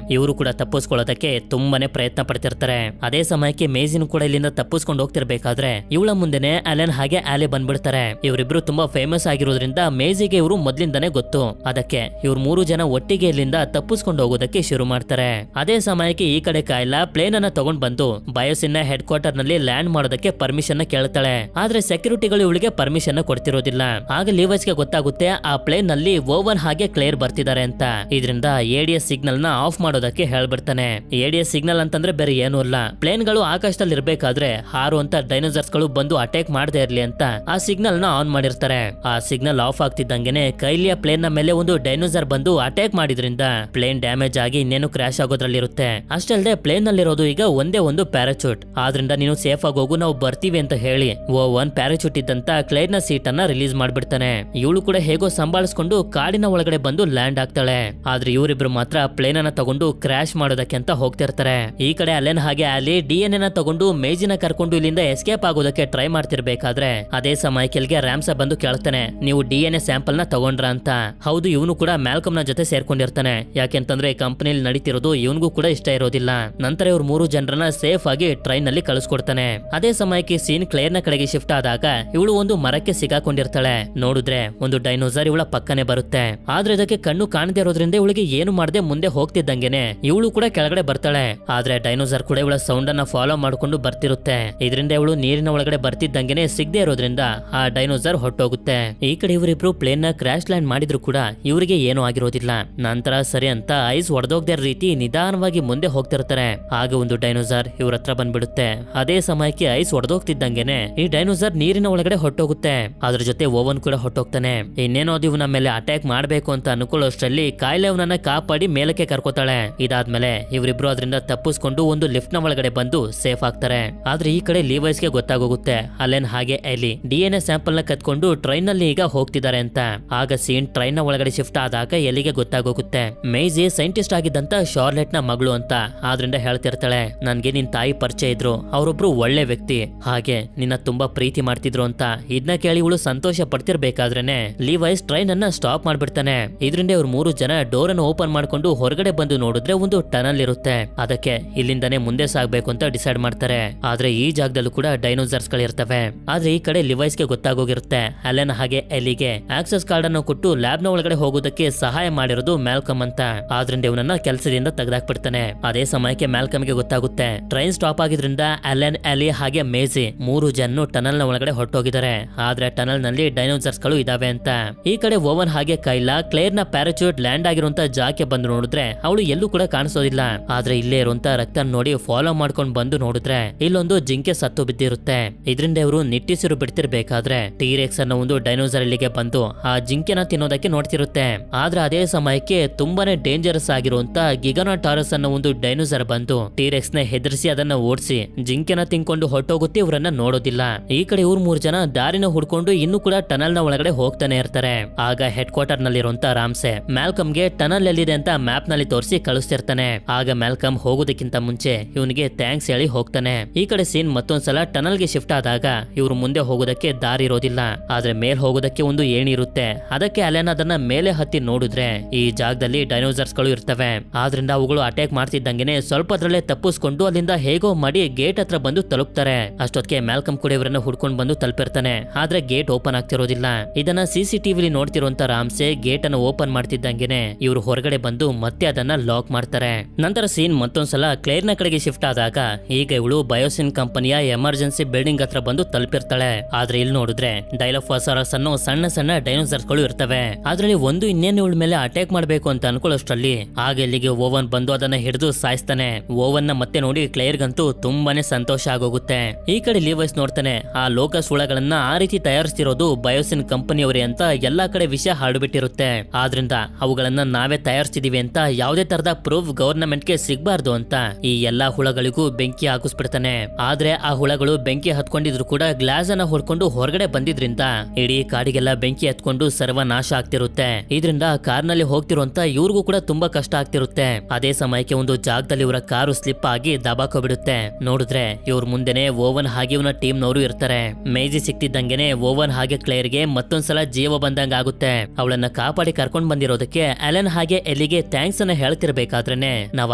ಇವರು ಕೂಡ ತಪ್ಪಿಸ್ಕೊಳ್ಳೋದಕ್ಕೆ ತುಂಬಾನೇ ಪ್ರಯತ್ನ ಪಡ್ತಿರ್ತಾರೆ. ಅದೇ ಸಮಯಕ್ಕೆ ಮೇಜಿನ ಕೂಡ ಇಲ್ಲಿಂದ ತಪ್ಪಿಸ್ಕೊಂಡು ಹೋಗ್ತಿರ್ಬೇಕಾದ್ರೆ ಇವಳ ಮುಂದೆನೆ ಅಲೆನ್ ಹಾಗೆ ಆಲಿ ಬಂದ್ಬಿಡ್ತಾರೆ. ಇವರಿಬ್ರು ತುಂಬಾ ಫೇಮಸ್ ಆಗಿರೋದ್ರಿಂದ ಮೇಜಿಗೆ ಇವರು ಮೊದ್ಲಿಂದಾನೇ ಗೊತ್ತು. ಅದಕ್ಕೆ ಇವ್ರು 3 ಜನ ಒಟ್ಟಿಗೆ ಇಲ್ಲಿಂದ ತಪ್ಪಿಸ್ಕೊಂಡು ಹೋಗೋದಕ್ಕೆ ಶುರು ಮಾಡ್ತಾರೆ. ಅದೇ ಸಮಯಕ್ಕೆ ಈ ಕಡೆ ಕಾಯ್ಲಾ ಪ್ಲೇನ್ ಅನ್ನ ತಗೊಂಡ್ ಬಂದು ಬಯೋಸಿನ್ ಹೆಡ್ ಕ್ವಾರ್ಟರ್ ನಲ್ಲಿ ಲ್ಯಾಂಡ್ ಮಾಡೋದಕ್ಕೆ ಪರ್ಮಿಷನ್ ಕೇಳ್ತಾಳೆ. ಆದ್ರೆ ಸೆಕ್ಯೂರಿಟಿಗಳು ಇವಳಿಗೆ ಪರ್ಮಿಷನ್ ಕೊಡ್ತಿರೋದಿಲ್ಲ. ಆಗ ಲೀವೈಸ್ಗೆ ಗೊತ್ತಾಗುತ್ತೆ ಆ ಪ್ಲೇನ್ ನಲ್ಲಿ ಓವನ್ ಹಾಗೆ ಕ್ಲೇರ್ ಬರ್ತಿದ್ದಾರೆ ಅಂತ. ಇದರಿಂದ ADS ಸಿಗ್ನಲ್ ನ ಆಫ್ ಮಾಡೋದಕ್ಕೆ ಹೇಳ್ಬಿಡ್ತಾನೆ. ADS ಸಿಗ್ನಲ್ ಅಂತಂದ್ರೆ ಬೇರೆ ಏನೂ ಇಲ್ಲ, ಪ್ಲೇನ್ ಗಳು ಆಕಾಶದಲ್ಲಿ ಇರ್ಬೇಕಾದ್ರೆ ಹಾರುವಂತ ಡೈನೋಸರ್ಸ್ ಗಳು ಬಂದು ಅಟ್ಯಾಕ್ ಮಾಡದೇ ಇರ್ಲಿ ಅಂತ ಆ ಸಿಗ್ನಲ್ ನ ಆನ್ ಮಾಡಿರ್ತಾರೆ. ಆ ಸಿಗ್ನಲ್ ಆಫ್ ಆಗ್ತಿದ್ದಂಗೆನೆ ಕೈಲಿಯ ಪ್ಲೇನ್ ನ ಮೇಲೆ ಒಂದು ಡೈನೋಸರ್ ಬಂದು ಅಟ್ಯಾಕ್ ಮಾಡಿದ್ರಿಂದ ಪ್ಲೇನ್ ಡ್ಯಾಮೇಜ್ ಆಗಿ ಇನ್ನೇನು ಕ್ರಾಶ್ ಆಗೋದ್ರಲ್ಲಿರುತ್ತೆ. ಅಷ್ಟಲ್ಲದೆ ಪ್ಲೇನ್ ನಲ್ಲಿರೋದು ಈಗ ಒಂದೇ ಒಂದು ಪ್ಯಾರಾಚೂಟ್. ಆದ್ರಿಂದ ನೀನು ಸೇಫ್ ಆಗಿ ಹೋಗು, ನಾವು ಬರ್ತೀವಿ ಅಂತ ಹೇಳಿ ಓವನ್ ಪ್ಯಾರಾಚೂಟ್ ಇದ್ದಂತ ಕ್ಲೇರ್ ನ ಸೀಟ್ ಅನ್ನ ರಿಲೀಸ್ ಮಾಡ್ಬಿಡ್ತಾನೆ. ಇವಳು ಕೂಡ ಹೇಗೋ ಸಂಭಾಳಿಸ್ಕೊಂಡು ಕಾಡಿನ ಒಳಗಡೆ ಬಂದು ಲ್ಯಾಂಡ್ ಆಗ್ತಾಳೆ. ಆದ್ರೆ ಇವರಿಬ್ರು ಮಾತ್ರ ಪ್ಲೇನ್ ಅನ್ನ ತಗೊಂಡು ಕ್ರಾಶ್ ಮಾಡೋದಕ್ಕೆ ಅಂತ ಹೋಗ್ತಿರ್ತಾರೆ. ಈ ಕಡೆ ಅಲೆನ್ ಹಾಗೆ ಆಲಿ DNA ನ ತಗೊಂಡು ಮೇಜಿನ ಕರ್ಕೊಂಡು ಇಲ್ಲಿಂದ ಎಸ್ಕೇಪ್ ಆಗೋದಕ್ಕೆ ಟ್ರೈ ಮಾಡ್ತಿರ್ಬೇಕಾದ್ರೆ ಅದೇ ಸಮಯಕ್ಕೆ ಇಲ್ಲಿಗೆ ರ್ಯಾಮ್ಸ ಬಂದು ಕೇಳ್ತಾನೆ, ನೀವು DNA ಸ್ಯಾಂಪಲ್ ನ ತಗೊಂಡ್ರ ಅಂತ. ಹೌದು, ಇವನು ಕೂಡ ಮ್ಯಾಲ್ಕಮ್ ನ ಜೊತೆ ಸೇರ್ಕೊಂಡಿರ್ತಾನೆ. ಯಾಕೆಂತಂದ್ರೆ ಕಂಪನಿಯಲ್ಲಿ ನಡೀತಿರೋದು ಇವನ್ಗೂ ಕೂಡ ಇಷ್ಟ ಇರೋದಿಲ್ಲ. ನಂತರ ಇವ್ರು 3 ಜನರನ್ನ ಸೇಫ್ ಆಗಿ ಟ್ರೈನ್ ನಲ್ಲಿ ಕಳಿಸ್ಕೊಡ್ತಾನೆ. ಅದೇ ಸಮಯಕ್ಕೆ ಸೀನ್ ಕ್ಲೇರ್ ನ ಕಡೆಗೆ ಶಿಫ್ಟ್ ಆದಾಗ ಇವಳು ಒಂದು ಮರಕ್ಕೆ ಸಿಗಾಕೊಂಡಿರ್ತಾಳೆ. ನೋಡಿದ್ರೆ ಒಂದು ಡೈನೋಸರ್ ಇವಳ ಪಕ್ಕನೆ ಬರುತ್ತೆ. ಆದ್ರೆ ಇದಕ್ಕೆ ಕಣ್ಣು ಕಾಣದೇ ಇರೋದ್ರಿಂದ ಇವಳಿಗೆ ಏನು ಮಾಡದೆ ಮುಂದೆ ಹೋಗ್ತಿದ್ದಂಗೆನೆ ಇವಳು ಕೂಡ ಕೆಳಗಡೆ ಬರ್ತಾಳೆ. ಆದ್ರೆ ಡೈನೋಸರ್ ಕೂಡ ಇವಳ ಸೌಂಡ್ ಅನ್ನ ಫಾಲೋ ಮಾಡ್ಕೊಂಡು ಬರ್ತಿರುತ್ತೆ. ಇದರಿಂದ ಇವಳು ನೀರಿನ ಒಳಗಡೆ ಬರ್ತಿದ್ದಂಗೆನೆ ಸಿಗದೆ ಇರೋದ್ರಿಂದ ಆ ಡೈನೋಸರ್ ಹೊಟ್ಟೋಗುತ್ತೆ. ಈ ಕಡೆ ಇವರಿಬ್ರು ಪ್ಲೇನ್ ನ ಕ್ರಾಶ್ ಲ್ಯಾಂಡ್ ಮಾಡಿದ್ರು ಕೂಡ ಇವರಿಗೆ ಏನು ಆಗಿರೋದಿಲ್ಲ. ನಂತರ ಸರಿ ಅಂತ ಐಸ್ ಒಡೆದೋಗದ ರೀತಿ ನಿಧಾನವಾಗಿ ಮುಂದೆ ಹೋಗ್ತಿರ್ತಾರೆ. ಆಗ ಒಂದು ಡೈನೋಸರ್ ಇವ್ರ ಹತ್ರ ಬಂದ್ಬಿಡುತ್ತೆ. ಅದೇ ಸಮಯಕ್ಕೆ ಐಸ್ ಒಡೆದೋಗ್ತಿದ್ದಂಗೆನೆ ಈ ಡೈನೋಸರ್ ನೀರಿನ ಒಳಗಡೆ ಹೊಟ್ಟೋಗುತ್ತೆ. ಅದ್ರ ಜೊತೆ ಓವನ್ ಕೂಡ ಹೊಟ್ಟೋಗ್ತಾನೆ. ಇನ್ನೇನೋ ಇವನ ಮೇಲೆ ಅಟ್ಯಾಕ್ ಮಾಡ್ಬೇಕು ಅಂತ ಅನ್ಕೊಳ್ಳೋಷ್ಟರಲ್ಲಿ ಕಾಯಿಲೆ ಅವನನ್ನ ಕಾಪಾಡಿ ಮೇಲಕ್ಕೆ ಕರ್ಕೋತಾಳೆ. ಇದಾದ್ಮೇಲೆ ಇವರಿಬ್ರು ಅದರಿಂದ ತಪ್ಪಿಸ್ಕೊಂಡು ಒಂದು ಲಿಫ್ಟ್ ನ ಒಳಗಡೆ ಬಂದು ಸೇಫ್ ಆಗ್ತಾರೆ. ಆದ್ರೆ ಈ ಕಡೆ ಲೀವೈಸ್ಗೆ ಗೊತ್ತಾಗೋಗುತ್ತೆ ಅಲೆನ್ ಹಾಗೆ ಎಲಿ DNA ಸ್ಯಾಂಪಲ್ ನ ಕತ್ಕೊಂಡು ಟ್ರೈನ್ ನಲ್ಲಿ ಈಗ ಹೋಗ್ತಿದ್ದಾರೆ ಅಂತ. ಆಗ ಸೀನ್ ಟ್ರೈನ್ ನ ಒಳಗಡೆ ಶಿಫ್ಟ್ ಆದಾಗ ಎಲಿಗೆ ಗೊತ್ತಾಗೋಗುತ್ತೆ ಮೇಜಿ ಸೈಂಟಿಸ್ಟ್ ಆಗಿದ್ದಂತ ಶಾರ್ಲೆಟ್ ನ ಮಗಳು ಅಂತ. ಆದ್ರಿಂದ ಹೇಳ್ತಿರ್ತಾಳೆ, ನನ್ಗೆ ನಿನ್ ತಾಯಿ ಪರಿಚಯ ಇದ್ರು, ಅವರೊಬ್ರು ಒಳ್ಳೆ ವ್ಯಕ್ತಿ, ಹಾಗೆ ನಿನ್ನ ತುಂಬಾ ಪ್ರೀತಿ ಮಾಡ್ತಿದ್ರು ಅಂತ. ಇದನ್ನ ಕೇಳಿ ಇವಳು ಸಂತೋಷ ಪಡ್ತಿರ್ಬೇಕಾದ್ರೇನೆ ಲೀವೈಸ್ ಟ್ರೈನ್ ಅನ್ನ ಸ್ಟಾಪ್ ಮಾಡ್ಬಿಡ್ತಾನೆ. ಇದರಿಂದ ಇವ್ರು 3 ಜನ ಡೋರ್ ಅನ್ನು ಓಪನ್ ಮಾಡ್ಕೊಂಡು ಹೊರಗಡೆ ಬಂದು ನೋಡಿದ್ರೆ ಒಂದು ಟನಲ್ ಇರುತ್ತೆ. ಅದಕ್ಕೆ ಇಲ್ಲಿಂದಾನೆ ಮುಂದೆ ಸಾಗ್ಬೇಕು ಅಂತ ಡಿಸೈಡ್ ಮಾಡ್ತಾರೆ. ಆದ್ರೆ ಈ ಜಾಗದಲ್ಲೂ ಕೂಡ ಡೈನೋಸರ್ಸ್ ಗಳಿರ್ತವೆ. ಆದ್ರೆ ಈ ಕಡೆ ಲಿವೈಸ್ಗೆ ಗೊತ್ತಾಗೋಗಿರುತ್ತೆ ಅಲೆನ್ ಹಾಗೆ ಎಲಿಗೆ ಆಕ್ಸೆಸ್ ಕಾರ್ಡ್ ಅನ್ನು ಕೊಟ್ಟು ಲ್ಯಾಬ್ ನ ಒಳಗಡೆ ಹೋಗೋದಕ್ಕೆ ಸಹಾಯ ಮಾಡಿರೋದು ಮ್ಯಾಲ್ಕಮ್ ಅಂತ. ಆದ್ರಿಂದ ಇವನನ್ನ ಕೆಲಸದಿಂದ ತೆಗೆದಾಕ್ಬಿಡ್ತಾನೆ. ಅದೇ ಸಮಯಕ್ಕೆ ಮ್ಯಾಲ್ಕಮ್ಗೆ ಗೊತ್ತಾಗುತ್ತೆ ಟ್ರೈನ್ ಸ್ಟಾಪ್ ಆಗಿದ್ರಿಂದ ಅಲೆನ್, ಎಲಿ ಹಾಗೆ ಮೇಜಿ 3 ಜನ ಟನಲ್ ನ ಒಳಗಡೆ ಹೊರಟೋಗಿದ್ದಾರೆ. ಆದ್ರೆ ಟನಲ್ ನಲ್ಲಿ ಡೈನೋಸರ್ಸ್ ಗಳು ಇದಾವೆ ಅಂತ. ಈ ಕಡೆ ಓವನ್ ಹಾಗೆ ಕೈಲಾ ಕ್ಲೇರ್ ನ ಪ್ಯಾರಾಚೂಟ್ ಲ್ಯಾಂಡ್ ಆಗಿರುವಂತ ಜಾಗಕ್ಕೆ ಬಂದು ನೋಡಿದ್ರೆ ಅವಳು ಎಲ್ಲೂ ಕೂಡ ಕಾಣಿಸೋದಿಲ್ಲ. ಆದ್ರೆ ಇಲ್ಲೇ ಇರುವಂತ ರಕ್ತ ನೋಡಿ ಫಾಲೋ ಮಾಡ್ಕೊಂಡು ಬಂದು ನೋಡಿದ್ರೆ ಇಲ್ಲೊಂದು ಜಿಂಕೆ ಸತ್ತು ಬಿದ್ದಿರುತ್ತೆ. ಇದರಿಂದ ಇವರು ನಿಟ್ಟಿಸಿರು ಬಿಡ್ತಿರ್ಬೇಕಾದ್ರೆ ಟೀರೆಕ್ಸ್ ಅನ್ನೋ ಒಂದು ಡೈನೋಸರ್ ಇಲ್ಲಿಗೆ ಬಂದು ಆ ಜಿಂಕೆನ ತಿನ್ನೋದಕ್ಕೆ ನೋಡ್ತಿರುತ್ತೆ. ಆದ್ರೆ ಅದೇ ಸಮಯಕ್ಕೆ ತುಂಬಾನೇ ಡೇಂಜರಸ್ ಆಗಿರುವಂತ ಗಿಗಾನೋಟಾರಸ್ ಅನ್ನೋ ಒಂದು ಡೈನೋಸರ್ ಬಂದು ಟೀರೆಕ್ಸ್ ನ ಹೆದರಿಸಿ ಅದನ್ನ ಓಡಿಸಿ ಜಿಂಕೆನ ತಿನ್ಕೊಂಡು ಹೊಟ್ಟೋಗುತ್ತೆ. ಇವರನ್ನ ನೋಡೋದಿಲ್ಲ. ಈ ಕಡೆ ಇವ್ರು 3 ಜನ ದಾರಿನ ಹುಡ್ಕೊಂಡು ಇನ್ನು ಕೂಡ ಟನಲ್ ನ ಒಳಗಡೆ ಹೋಗ್ತಾನೆ ಇರ್ತಾರೆ. ಆಗ ಹೆಡ್ ಕ್ವಾರ್ಟರ್ ನಲ್ಲಿರುವಂತ ರಾಮ್ಸೆ ಮ್ಯಾಲ್ಕಮ್ಗೆ ಟನಲ್ ಎಲ್ಲಿದೆ ಅಂತ ಮ್ಯಾಪ್ ನಲ್ಲಿ ತೋರಿಸಿ ಕಳಿಸ್ತಿರ್ತಾನೆ. ಆಗ ಮ್ಯಾಲ್ಕಮ್ ಹೋಗೋದಕ್ಕಿಂತ ಮುಂಚೆ ಇವನಿಗೆ ಥ್ಯಾಂಕ್ಸ್ ಹೇಳಿ ಹೋಗ್ತಾನೆ. ಈ ಕಡೆ ಸೀನ್ ಮತ್ತೊಂದ್ಸಲ ಟನಲ್ ಗೆ ಶಿಫ್ಟ್ ಆದಾಗ ಇವ್ರು ಮುಂದೆ ಹೋಗೋದಕ್ಕೆ ದಾರಿ ಇರೋದಿಲ್ಲ. ಆದ್ರೆ ಮೇಲ್ ಹೋಗೋದಕ್ಕೆ ಒಂದು ಏಣಿ ಇರುತ್ತೆ. ಅದಕ್ಕೆ ಅಲೆನ್ ಅದನ್ನ ಮೇಲೆ ಹತ್ತಿ ನೋಡಿದ್ರೆ ಈ ಜಾಗದಲ್ಲಿ ಡೈನೋಸರ್ಸ್ ಗಳು ಇರ್ತವೆ. ಆದ್ರಿಂದ ಅವುಗಳು ಅಟ್ಯಾಕ್ ಮಾಡ್ತಿದ್ದಂಗೆನೆ ಸ್ವಲ್ಪದ್ರಲ್ಲೇ ತಪ್ಪಿಸ್ಕೊಂಡು ಅಲ್ಲಿಂದ ಹೇಗೋ ಮಾಡಿ ಗೇಟ್ ಹತ್ರ ಬಂದು ತಲುಪ್ತಾರೆ. ಅಷ್ಟೊತ್ತಿಗೆ ಮ್ಯಾಲ್ಕಮ್ ಕೂಡ ಇವರನ್ನ ಹುಡ್ಕೊಂಡು ಬಂದು ತಲುಪಿರ್ತಾನೆ. ಆದ್ರೆ ಗೇಟ್ ಓಪನ್ ಆಗ್ತಿರೋದಿಲ್ಲ. ಇದನ್ನ CCTV ನೋಡ್ತಿರುವಂತ ರಾಮ್ಸೆ ಗೇಟ್ ಅನ್ನು ಓಪನ್ ಮಾಡ್ತಿದ್ದಂಗೆನೆ ಇವ್ರು ಹೊರಗಡೆ ಬಂದು ಮತ್ತೆ ಅದನ್ನ ಲಾಕ್ ಮಾಡ್ತಾರೆ. ನಂತರ ಸೀನ್ ಮತ್ತೊಂದ್ಸಲ ಕ್ಲೇರ್ ನ ಕಡೆಗೆ ಶಿಫ್ಟ್ ಆದಾಗ ಈಗ ಇವಳು ಬಯೋಸಿನ್ ಕಂಪನಿಯ ಎಮರ್ಜೆನ್ಸಿ ಬಿಲ್ಡಿಂಗ್ ಹತ್ರ ಬಂದು ತಲುಪಿರ್ತಾಳೆ. ಆದ್ರೆ ಇಲ್ಲಿ ನೋಡಿದ್ರೆ ಡೈಲೋಫಾಸಾರಸ್ ಅನ್ನೋ ಸಣ್ಣ ಸಣ್ಣ ಡೈನೋಸಾರ್ಸ್ ಗಳು ಇರ್ತವೆ. ಅದ್ರಲ್ಲಿ ಒಂದು ಇನ್ನೇನು ಇವಳ ಮೇಲೆ ಅಟ್ಯಾಕ್ ಮಾಡ್ಬೇಕು ಅಂತ ಅನ್ಕೊಳ್ಳೋಷ್ಟ್ರಲ್ಲಿ ಆಗ ಇಲ್ಲಿಗೆ ಓವನ್ ಬಂದು ಅದನ್ನ ಹಿಡಿದು ಸಾಯಿಸ್ತಾನೆ. ಓವನ್ ನ ಮತ್ತೆ ನೋಡಿ ಕ್ಲೇರ್ಗಂತೂ ತುಂಬಾನೇ ಸಂತೋಷ ಆಗೋಗುತ್ತೆ. ಈ ಕಡೆ ಲೀವೈಸ್ ನೋಡ್ತಾನೆ ಆ ಲೋಕಸ್ ಹುಳಗಳನ್ನ ಆ ರೀತಿ ತಯಾರಿಸ್ತಿರೋದು ಬಯೋಸಿನ್ ಕಂಪನಿಯವರೇ ಅಂತ ಎಲ್ಲಾ ಕಡೆ ವಿಷಯ ಹರಡ್ಬಿಟ್ಟಿರುತ್ತೆ. ಆದ್ರಿಂದ ಅವುಗಳನ್ನ ನಾವೇ ತಯಾರಿಸ್ತಿದೀವಿ ಅಂತ ಯಾವುದೇ ತರದ ಪ್ರೂಫ್ ಗವರ್ನಮೆಂಟ್ ಗೆ ಸಿಗ್ಬಾರ್ದು ಅಂತ ಈ ಎಲ್ಲಾ ಹುಳಗಳಿಗೂ ಬೆಂಕಿ ಹಾಕಿಸ್ಬಿಡ್ತಾನೆ. ಆದ್ರೆ ಆ ಹುಳಗಳು ಬೆಂಕಿ ಹತ್ಕೊಂಡಿದ್ರು ಕೂಡ ಗ್ಲಾಸ್ ಅನ್ನ ಹೊಡ್ಕೊಂಡು ಹೊರಗಡೆ ಬಂದಿದ್ರಿಂದ ಇಡೀ ಕಾಡಿಗೆಲ್ಲ ಬೆಂಕಿ ಹತ್ಕೊಂಡು ಸರ್ವನಾಶ ಆಗ್ತಿರುತ್ತೆ. ಇದರಿಂದ ಕಾರ್ನಲ್ಲಿ ಹೋಗ್ತಿರುವಂತ ಇವ್ರಿಗೂ ಕೂಡ ತುಂಬಾ ಕಷ್ಟ ಆಗ್ತಿರುತ್ತೆ. ಅದೇ ಸಮಯಕ್ಕೆ ಒಂದು ಜಾಗದಲ್ಲಿ ಇವರ ಕಾರು ಸ್ಲಿಪ್ ಆಗಿ ದಬಾಕೋಬಿಡುತ್ತೆ. ನೋಡಿದ್ರೆ ಇವ್ರ ಮುಂದೆನೆ ಓವನ್ ಹಾಗೆ ಇವನ ಟೀಮ್ ನವರು ಇರ್ತಾರೆ. ಮೇಜಿ ಸಿಕ್ತಿದ್ದಂಗೆನೆ ಓವನ್ ಹಾಗೆ ಕ್ಲೇರ್ಗೆ ಮತ್ತೊಂದ್ಸಲ ಜೀವ ಬಂದಂಗ ಆಗುತ್ತೆ. ಅವಳನ್ನ ಕಾಪಾಡಿ ಕರ್ಕೊಂಡ್ ಬಂದಿರೋದಕ್ಕೆ ಅಲೆನ್ ಹಾಗೆ ಎಲ್ಲಿಗೆ ಥ್ಯಾಂಕ್ಸ್ ಅನ್ನ ಹೇಳ್ತಿರ್ಬೇಕಾದ್ರೇನೆ ನಾವ್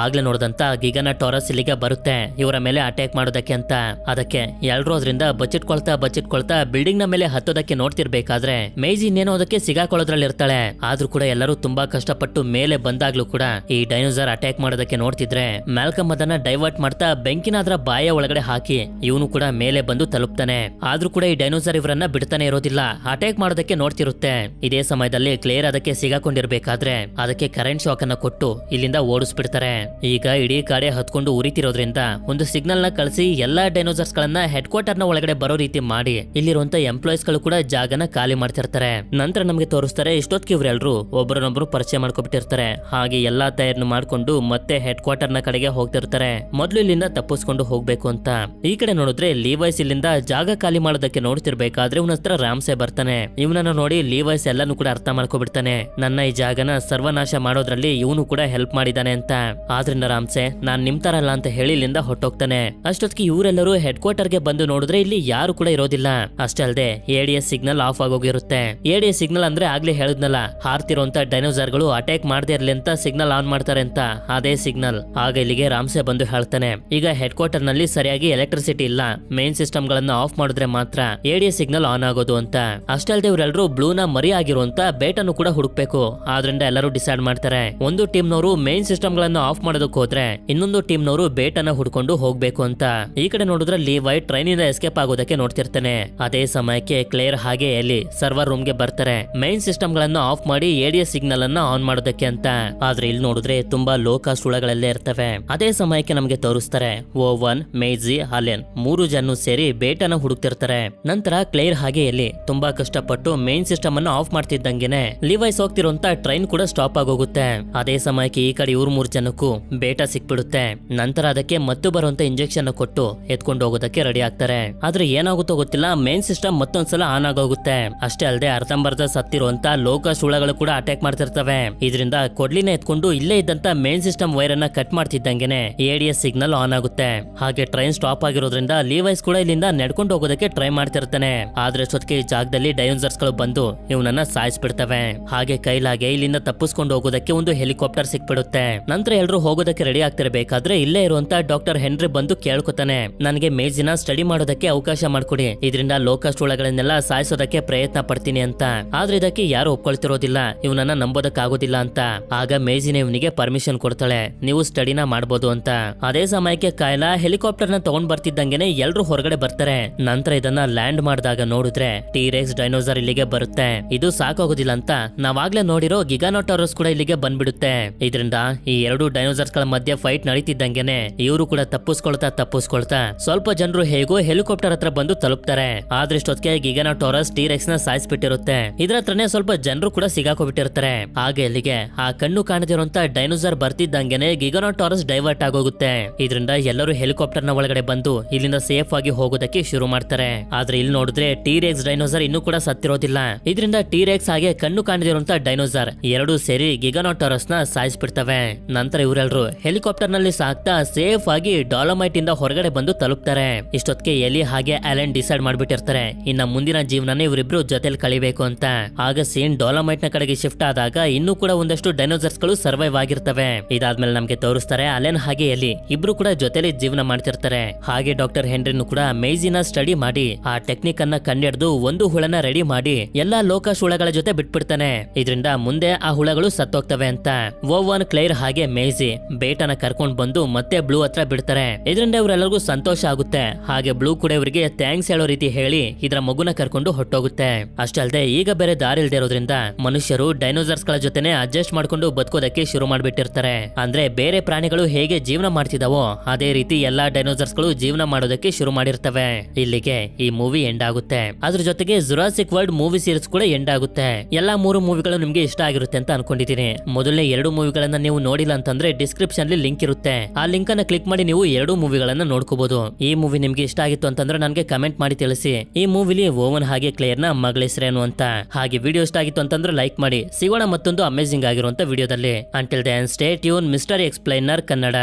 ಆಗ್ಲೇ ನೋಡಿದಂತ ಗಿಗನ ಟಾರಸ್ ಇಲ್ಲಿಗೆ ಬರುತ್ತೆ ಇವರ ಮೇಲೆ ಅಟ್ಯಾಕ್ ಮಾಡೋದಕ್ಕೆ ಅಂತ. ಅದಕ್ಕೆ ಎಲ್ರೂ ಅದರಿಂದ ಬಚ್ಚಿಟ್ಕೊಳ್ತಾ ಬಿಲ್ಡಿಂಗ್ ನ ಮೇಲೆ ಹತ್ತೋದಕ್ಕೆ ನೋಡ್ತಿರ್ಬೇಕಾದ್ರೆ ಮೇಜಿ ಇನ್ನೇನೋ ಅದಕ್ಕೆ ಸಿಗಾಕೊಳ್ಳೋದ್ರಲ್ಲಿ ಇರ್ತಾಳೆ. ಆದ್ರೂ ಕೂಡ ಎಲ್ಲರೂ ತುಂಬಾ ಕಷ್ಟಪಟ್ಟು ಮೇಲೆ ಬಂದಾಗ್ಲೂ ಕೂಡ ಈ ಡೈನೋಸಾರ್ ಅಟ್ಯಾಕ್ ಮಾಡೋದಕ್ಕೆ ನೋಡ್ತಿದ್ರೆ ಮ್ಯಾಲ್ಕಮ್ ಅದನ್ನ ಡೈವರ್ಟ್ ಮಾಡ್ತಾ ಬೆಂಕಿನ ಅದರ ಬಾಯ ಒಳಗಡೆ ಹಾಕಿ ಇವನು ಕೂಡ ಮೇಲೆ ಬಂದು ತಲುಪ್ತಾನೆ. ಆದ್ರೂ ಕೂಡ ಈ ಡೈನೋಸಾರ್ ಇವರನ್ನ ಬಿಡ್ತಾನೆ ಇರೋದಿಲ್ಲ, ಅಟ್ಯಾಕ್ ಮಾಡೋದಕ್ಕೆ ನೋಡ್ತಿರುತ್ತೆ. ಇದೇ ಸಮಯದಲ್ಲಿ ಕ್ಲೇರ್ ಅದಕ್ಕೆ ಸಿಗಾಕೊಂಡಿರ್ಬೇಕಾದ್ರೆ ಅದಕ್ಕೆ ಕರೆಂಟ್ ಶಾಕ್ ಅನ್ನ ಕೊಟ್ಟು ಇಲ್ಲಿಂದ ಓಡಿಸ್ಬಿಡ್ತಾರೆ. ಈಗ ಇಡೀ ಕಾಡೆ ಹತ್ಕೊಂಡು ಉರಿತಿರೋದ್ರಿಂದ ಒಂದು ಸಿಗ್ನಲ್ ನ ಕಳಿಸಿ ಎಲ್ಲಾ ಡೈನೋಸಾರ್ಸ್ ಗಳನ್ನ ಹೆಡ್ ಕ್ವಾರ್ಟರ್ ನ ಒಳಗಡೆ ಬರೋ ರೀತಿ ಮಾಡಿ ಇಲ್ಲಿರುವಂತ ಎಂಪ್ಲಾಯೀಸ್ ಗಳು ಕೂಡ ಜಾಗನ ಖಾಲಿ ಮಾಡ್ತಿರ್ತಾರೆ. ನಂತರ ನಮಗೆ ತೋರಿಸ್ತಾರೆ ಇಷ್ಟೊತ್ತಿಗೆ ಇವರೆಲ್ಲರೂ ಒಬ್ಬರನ್ನೊಬ್ರು ಪರಿಚಯ ಮಾಡ್ಕೊಬಿಟ್ಟಿರ್ತಾರೆ. ಹಾಗೆ ಎಲ್ಲಾ ತಯಾರನ್ನು ಮಾಡ್ಕೊಂಡು ಮತ್ತೆ ಹೆಡ್ ಕ್ವಾರ್ಟರ್ ನ ಕಡೆಗೆ ಹೋಗ್ತಿರ್ತಾರೆ, ಮೊದ್ಲು ಇಲ್ಲಿಂದ ತಪ್ಪಿಸ್ಕೊಂಡು ಹೋಗ್ಬೇಕು ಅಂತ. ಈ ಕಡೆ ನೋಡಿದ್ರೆ ಲೀವೈಸ್ ಇಲ್ಲಿಂದ ಜಾಗ ಖಾಲಿ ಮಾಡೋದಕ್ಕೆ ನೋಡ್ತಿರ್ಬೇಕಾದ್ರೆ ಇವನ ಹತ್ರ ರಾಮ್ಸೆ ಬರ್ತಾನೆ. ಇವನನ್ನ ನೋಡಿ ಲೀವೈಸ್ ಎಲ್ಲಾನು ಕೂಡ ಅರ್ಥ ಮಾಡ್ಕೊಬಿಡ್ತಾನೆ, ನನ್ನ ಈ ಜಾಗನ ಸರ್ವನಾಶ ಮಾಡೋದ್ರಲ್ಲಿ ಇವನು ಕೂಡ ಹೆಲ್ಪ್ ಮಾಡಿದಾನೆ ಅಂತ. ಆದ್ರಿಂದ ರಾಮ್ಸೆ ನಾನ್ ನಿಮ್ ತರ ಅಲ್ಲ ಅಂತ ಹೇಳಿ ಇಲ್ಲಿಂದ ಹೊಟ್ಟೋಗ್ತಾನೆ. ಅಷ್ಟೊತ್ತಿಗೆ ಇವರೆಲ್ಲರೂ ಹೆಡ್ ಕ್ವಾರ್ಟರ್ ಗೆ ಬಂದು ನೋಡಿದ್ರೆ ಇಲ್ಲಿ ಯಾರು ಕೂಡ ಇರೋದಿಲ್ಲ. ಅಷ್ಟೇ ಅಲ್ಲದೆ ADS ಸಿಗ್ನಲ್ ಆಫ್ ಆಗೋಗಿರುತ್ತೆ. ADS ಸಿಗ್ನಲ್ ಅಂದ್ರೆ ಆಗ್ಲೇ ಹೇಳಿದ್ನಲ್ಲ, ಹಾರ್ತಿರುವಂತ ಡೈನೋಸಾರ್ ಗಳು ಅಟ್ಯಾಕ್ ಮಾಡದೇ ಇರ್ಲಿ ಅಂತ ಸಿಗ್ನಲ್ ಆನ್ ಮಾಡ್ತಾರೆ ಅಂತ, ಅದೇ ಸಿಗ್ನಲ್. ಆಗ ಇಲ್ಲಿಗೆ ರಾಮ್ಸೆ ಬಂದು ಹೇಳ್ತಾನೆ ಈಗ ಹೆಡ್ ಕ್ವಾರ್ಟರ್ ನಲ್ಲಿ ಸರಿಯಾಗಿ ಎಲೆಕ್ಟ್ರಿಸಿಟಿ ಇಲ್ಲ, ಮೇನ್ ಸಿಸ್ಟಮ್ ಗಳನ್ನ ಆಫ್ ಮಾಡಿದ್ರೆ ಮಾತ್ರ ADS ಸಿಗ್ನಲ್ ಆನ್ ಆಗೋದು ಅಂತ. ಅಷ್ಟೇ ಅಲ್ಲದೆ ಇವರೆಲ್ಲರೂ ಬ್ಲೂನ ಮರಿ ಆಗಿರುವಂತ ಬೇಟನ್ನು ಕೂಡ ಹುಡುಕ್ಬೇಕು. ಆದ್ರಿಂದ ಎಲ್ಲರೂ ಡಿಸೈಡ್ ಮಾಡ್ತಾರೆ ಒಂದು ಟೀಮ್ ನವರು ಮೇನ್ ಸಿಸ್ಟಮ್ ಗಳನ್ನ ಆಫ್ ಮಾಡೋದಕ್ಕೆ ಹೋದ್ರೆ ಇನ್ನೊಂದು ಟೀಮ್ ನವರು ಬೇಟನ್ನ ಹುಡ್ಕೊಂಡು ಹೋಗ್ಬೇಕು ಅಂತ. ಈ ಕಡೆ ನೋಡಿದ್ರೆ ಲೀವೈ ಟ್ರೈನ್ ಇಂದ ಎಸ್ಕೇಪ್ ಆಗೋದಕ್ಕೆ ನೋಡ್ತಿರ್ತಾನೆ. ಅದೇ ಸಮಯಕ್ಕೆ ಕ್ಲೇರ್ ಹಾಗೆ ಎಲ್ಲಿ ಸರ್ವರ್ ರೂಮ್ ಗೆ ಬರ್ತಾರೆ ಮೇನ್ ಸಿಸ್ಟಮ್ ಗಳನ್ನ ಆಫ್ ಮಾಡಿ ADS ಸಿಗ್ನಲ್ ಅನ್ನ ಆನ್ ಮಾಡೋದಕ್ಕೆ ಅಂತ. ಆದ್ರೆ ಇಲ್ಲಿ ನೋಡಿದ್ರೆ ತುಂಬಾ ಲೋ ಕಾಸ್ಟ್ ಹುಳಗಳೆಲ್ಲ ಇರ್ತವೆ. ಅದೇ ಸಮಯಕ್ಕೆ ನಮ್ಗೆ ತೋರಿಸ್ತಾರೆ ಓವನ್, ಮೇಜಿ, ಅಲೆನ್ 3 ಜನ ಸೇರಿ ಬೇಟನ ಹುಡುಕ್ತಿರ್ತಾರೆ. ನಂತರ ಕ್ಲೇರ್ ಹಾಗೆ ಎಲ್ಲಿ ತುಂಬಾ ಕಷ್ಟಪಟ್ಟು ಮೇನ್ ಸಿಸ್ಟಮ್ ಅನ್ನ ಆಫ್ ಮಾಡ್ತಿದ್ದಂಗೆನೆ ಲಿವೈಸ್ ಹೋಗ್ತಿರುವಂತ ಟ್ರೈನ್ ಕೂಡ ಸ್ಟಾಪ್ ಆಗೋಗುತ್ತೆ. ಅದೇ ಸಮಯಕ್ಕೆ ಈ ಕಡೆ ಇವ್ರು 3 ಜನಕ್ಕೂ ಬೇಟ ಸಿಕ್ಬಿಡುತ್ತೆ. ನಂತರ ಅದಕ್ಕೆ ಮತ್ತು ಬರುವಂತ ಇಂಜೆಕ್ಷನ್ ಕೊಟ್ಟು ಎತ್ಕೊಂಡು ಹೋಗೋದಕ್ಕೆ ರೆಡಿ ಆಗ್ತಾರೆ. ಆದ್ರೆ ಏನಾಗುತ್ತೋ ಗೊತ್ತಿಲ್ಲ, ಮೇನ್ ಸಿಸ್ಟಮ್ ಮತ್ತೊಂದ್ಸಲ ಆನ್ ಆಗೋಗುತ್ತೆ. ಅಷ್ಟೇ ಅಲ್ಲದೆ ಅರ್ಧಂಬರ್ಧ ಸತ್ತಿರುವಂತ ಲೋಕಸ್ ಹುಳಗಳು ಕೂಡ ಅಟ್ಯಾಕ್ ಮಾಡ್ತಿರ್ತವೆ. ಇದರಿಂದ ಕೊಡ್ಲಿನ ಎತ್ಕೊಂಡು ಇಲ್ಲೇ ಇದ್ದಂತ ಮೇನ್ ಸಿಸ್ಟಮ್ ವೈರ್ ಅನ್ನ ಕಟ್ ಮಾಡ್ತಿದ್ದಂಗೆನೆ ADS ಸಿಗ್ನಲ್ ಆನ್ ಆಗುತ್ತೆ. ಹಾಗೆ ಟ್ರೈನ್ ಸ್ಟಾಪ್ ಆಗಿರೋದ್ರಿಂದ ಲೀವೈಸ್ ಕೂಡ ಇಲ್ಲಿಂದ ನಡ್ಕೊಂಡು ಹೋಗೋದಕ್ಕೆ ಟ್ರೈ ಮಾಡ್ತಿರ್ತಾನೆ. ಆದ್ರೆ ಸೊತ್ಕೆ ಈ ಜಾಗದಲ್ಲಿ ಡೈನೋಸಾರ್ಸ್ ಗಳು ಬಂದು ಇವನನ್ನ ಸಾಯಿಸ್ಬಿಡ್ತವೆ. ಹಾಗೆ ಕೈಲಾಗೆ ಇಲ್ಲಿಂದ ತಪ್ಪಿಸ್ಕೊಂಡು ಹೋಗೋದಕ್ಕೆ ಒಂದು ಹೆಲಿಕಾಪ್ಟರ್ ಸಿಕ್ಬಿಡುತ್ತೆ. ನಂತರ ಎಲ್ಲರೂ ಹೋಗೋದಕ್ಕೆ ರೆಡಿ ಆಗ್ತಿರ್ಬೇಕಾದ್ರೆ ಇಲ್ಲೇ ಇರುವಂತ ಡಾಕ್ಟರ್ ಹೆನ್ರಿ ಬಂದು ಕೇಳ್ಕೊತಾನೆ, ನನಗೆ ಮೇಜಿನ ಸ್ಟಡಿ ಮಾಡೋದಕ್ಕೆ ಅವಕಾಶ ಮಾಡ್ಕೊಡಿ, ಇದರಿಂದ ಲೋಕಸ್ಟ್ ಹುಳಗಳನ್ನೆಲ್ಲ ಸಾಯಿಸೋದಕ್ಕೆ ಪ್ರಯತ್ನ ಪಡ್ತೀನಿ ಅಂತ. ಆದ್ರೆ ಇದಕ್ಕೆ ಯಾರು ಒಪ್ಕೊಳ್ತಿರೋದಿಲ್ಲ, ಇವನನ್ನ ನಂಬೋದಕ್ಕಾಗೋದಿಲ್ಲ ಅಂತ. ಆಗ ಮೇಜಿನ ಇವನಿಗೆ ಪರ್ಮಿಷನ್ ಕೊಡ್ತಾಳೆ, ನೀವು ಸ್ಟಡಿನ ಮಾಡ್ಬೋದು ಅಂತ. ಅದೇ ಸಮಯಕ್ಕೆ ಕಾಯ್ಲಾ ಹೆಲಿಕಾಪ್ಟರ್ ನ ತಗೊಂಡ್ ಬರ್ತಿದ್ದಂಗೆನೆ ಎಲ್ರು ಹೊರಗಡೆ ಬರ್ತಾರೆ. ನಂತರ ಇದನ್ನ ಲ್ಯಾಂಡ್ ಮಾಡಿದಾಗ ನೋಡಿದ್ರೆ ಟೀರೆಕ್ಸ್ ಡೈನೋಸಾರ್ ಇಲ್ಲಿಗೆ ಬರುತ್ತೆ. ಇದು ಸಾಕಾಗೋದಿಲ್ಲ ಅಂತ ನಾವಾಗ್ಲೇ ನೋಡಿರೋ ಗಿಗಾನೋಟಾರಸ್ ಕೂಡ ಇಲ್ಲಿಗೆ ಬಂದ್ಬಿಡುತ್ತೆ. ಇದರಿಂದ ಈ 2 ಡೈನೋಸಾರ್ಸ್ ಗಳ ಮಧ್ಯೆ ಫೈಟ್ ನಡೀತಿದ್ದಂಗೆನೆ ಇವರು ಕೂಡ ತಪ್ಪಿಸ್ಕೊಳ್ತಾ ಸ್ವಲ್ಪ ಜನರು ಹೇಗೋ ಹೆಲಿಕಾಪ್ಟರ್ ಹತ್ರ ಬಂದು ತಲುಪ್ತಾರೆ. ಆದ್ರೆ ಇಷ್ಟೊತ್ತಿಗೆ ಗಿಗಾನೋಟಾರಸ್ ಟೀರೆಕ್ಸ್ ನ ಸಾಯಿಸ್ಬಿಟ್ಟಿರುತ್ತೆ. ಇದ್ರ ಹತ್ರನೇ ಸ್ವಲ್ಪ ಜನರು ಕೂಡ ಸಿಗಾಕೋಬಿಟ್ಟಿರ್ತಾರೆ. ಹಾಗೆ ಅಲ್ಲಿಗೆ ಆ ಕಣ್ಣು ಕಾಣದಿರುವಂತ ಡೈನೋಸಾರ್ ಬರ್ತಿದ್ದಂಗೆನೆ ಗಿಗಾನೋಟಾರಸ್ ಡೈವರ್ಟ್ ಆಗೋಗುತ್ತೆ. ಇದರಿಂದ ಎಲ್ಲರೂ ಹೆಲಿಕಾಪ್ಟರ್ ನ ಒಳಗಡೆ ಬಂದು ಇಲ್ಲಿಂದ ಸೇಫ್ ಆಗಿ ಹೋಗೋದಕ್ಕೆ ಶುರು ಮಾಡ್ತಾರೆ. ಆದ್ರೆ ಇಲ್ಲಿ ನೋಡಿದ್ರೆ ಟೀರೆಕ್ಸ್ ಡೈನೋಸಾರ್ ಇನ್ನೂ ಕೂಡ ಸತ್ತಿರೋದಿಲ್ಲ. ಇದರಿಂದ ಟೀರೆಕ್ಸ್ ಹಾಗೆ ಕಣ್ಣು ಕಾಣದಿರುವಂತ ಡೈನೋಸಾರ್ 2 ಸೇರಿ ಗಿಗಾನೋಟಾರಸ್ ನ ಸಾಯಿಸ್ಬಿಡ್ತವೆ. ನಂತರ ಇವರೆಲ್ಲರೂ ಹೆಲಿಕಾಪ್ಟರ್ ನಲ್ಲಿ ಸಾಕ್ತಾ ಸೇಫ್ ಆಗಿ ಡಾಲಮೈಟ್ ಇಂದ ಹೊರಗಡೆ ಬಂದು ತಲುಪ್ತಾರೆ. ಇಷ್ಟೊತ್ತಿಗೆ ಎಲಿ ಹಾಗೆ ಅಲೆನ್ ಡಿಸೈಡ್ ಮಾಡ್ಬಿಟ್ಟಿರ್ತಾರೆ ಇನ್ನ ಮುಂದಿನ ಜೀವನನೇ ಇವರಿಬ್ರು ಜೊತೆಲಿ ಕಳಿಬೇಕು ಅಂತ. ಆಗ ಸೀನ್ ಡಾಲಮೈಟ್ ನ ಕಡೆಗೆ ಶಿಫ್ಟ್ ಆದಾಗ ಇನ್ನೂ ಕೂಡ ಒಂದಷ್ಟು ಡೈನೋಸಾರ್ಸ್ ಗಳು ಸರ್ವೈವ್ ಆಗಿರ್ತವೆ. ಇದಾದ್ಮೇಲೆ ನಮ್ಗೆ ತೋರಿಸ್ತಾರೆ ಅಲೆನ್ ಹಾಗೆ ಎಲಿ ಇಬ್ರು ಕೂಡ ಜೊತೆಲಿ ಜೀವನ ಮಾಡ್ತಿರ್ತಾರೆ. ಹಾಗೆ ಡಾಕ್ಟರ್ ಹೆನ್ರಿನು ಕೂಡ ಮೇಜಿನ ಸ್ಟಡಿ ಮಾಡಿ ಆ ಟೆಕ್ನಿಕ್ ಅನ್ನ ಕಂಡಿಡಿದು ಒಂದು ಹುಳನ ರೆಡಿ ಮಾಡಿ ಎಲ್ಲಾ ಲೋಕಸ್ ಹುಳಗಳ ಜೊತೆ ಬಿಟ್ಬಿಡ್ತಾನೆ. ಇದರಿಂದ ಮುಂದೆ ಆ ಹುಳಗಳು ಸತ್ತೋಗ್ತವೆ ಅಂತ. ಓವನ್, ಕ್ಲೇರ್ ಹಾಗೆ ಮೇಜಿ ಬೇಟನ ಕರ್ಕೊಂಡ್ ಬಂದು ಮತ್ತೆ ಬ್ಲೂ ಹತ್ರ ಬಿಡ್ತಾರೆ. ಇದರಿಂದ ಇವರೆಲ್ಲರಿಗೂ ಸಂತೋಷ ಆಗುತ್ತೆ. ಹಾಗೆ ಬ್ಲೂ ಕೂಡ ಇವರಿಗೆ ಥ್ಯಾಂಕ್ಸ್ ಹೇಳೋ ರೀತಿ ಹೇಳಿ ಇದರ ಮಗುನ ಕರ್ಕೊಂಡು ಹೊಟ್ಟೋಗುತ್ತೆ. ಅಷ್ಟಲ್ದೆ ಈಗ ಬೇರೆ ದಾರಿ ಇಲ್ದೇ ಇರೋದ್ರಿಂದ ಮನುಷ್ಯರು ಡೈನೋಸರ್ಸ್ ಗಳ ಜೊತೆನೆ ಅಡ್ಜಸ್ಟ್ ಮಾಡ್ಕೊಂಡು ಬದುಕೋದಕ್ಕೆ ಶುರು ಮಾಡ್ಬಿಟ್ಟಿರ್ತಾರೆ. ಅಂದ್ರೆ ಬೇರೆ ಪ್ರಾಣಿಗಳು ಹೇಗೆ ಜೀವನ ಮಾಡ್ತಿದಾವೋ ಅದೇ ರೀತಿ ಎಲ್ಲಾ ಡೈನೋಸರ್ಸ್ ಗಳು ಜೀವನ ಮಾಡೋದಕ್ಕೆ ಶುರು ಮಾಡಿರ್ತವೆ. ಇಲ್ಲಿಗೆ ಈ ಮೂವಿ ಎಂಡ್ ಆಗುತ್ತೆ. ಅದ್ರ ಜೊತೆಗೆ ಜುರಾಸಿಕ್ ವರ್ಲ್ಡ್ ಮೂವಿ ಸೀರೀಸ್ ಕೂಡ ಎಂಡ್ ಆಗುತ್ತೆ. ಎಲ್ಲಾ 3 ಮೂವಿಗಳು ನಿಮ್ಗೆ ಇಷ್ಟ ಆಗಿರುತ್ತೆ ಅಂತ ಅನ್ಕೊಂಡಿದ್ದೀನಿ. ಮೊದಲನೇ 2 ಮೂವಿಗಳನ್ನ ನೀವು ನೋಡಿಲ್ಲ ಅಂತಂದ್ರೆ ಡಿಸ್ಕ್ರಿಪ್ಷನ್ ಅಲ್ಲಿ ಲಿಂಕ್ ಇರುತ್ತೆ. ಆ ಲಿಂಕ್ ಅನ್ನ ಕ್ಲಿಕ್ ಮಾಡಿ ನೀವು 2 ಮೂವಿಗಳನ್ನ ನೋಡ್ಕೋಬಹುದು. ಈ ಮೂವಿ ನಿಮ್ಗೆ ಇಷ್ಟ ಆಗಿತ್ತು ಅಂತಂದ್ರೆ ನನಗೆ ಕಮೆಂಟ್ ಮಾಡಿ ತಿಳಿಸಿ. ಈ ಮೂವಿಲಿ ಓವನ್ ಹಾಗೆ ಕ್ಲೇರ್ ನ ಮಗಳ ಹೆಸರೇನು ಅಂತ. ಹಾಗೆ ವಿಡಿಯೋ ಇಷ್ಟ ಆಗಿತ್ತು ಅಂತಂದ್ರೆ ಲೈಕ್ ಮಾಡಿ. ಸಿಗೋಣ ಮತ್ತೊಂದು ಅಮೇಜಿಂಗ್ ಆಗಿರುವಂತ ವಿಡಿಯೋದಲ್ಲಿ. Until then stay tune mystery explainer Kannada.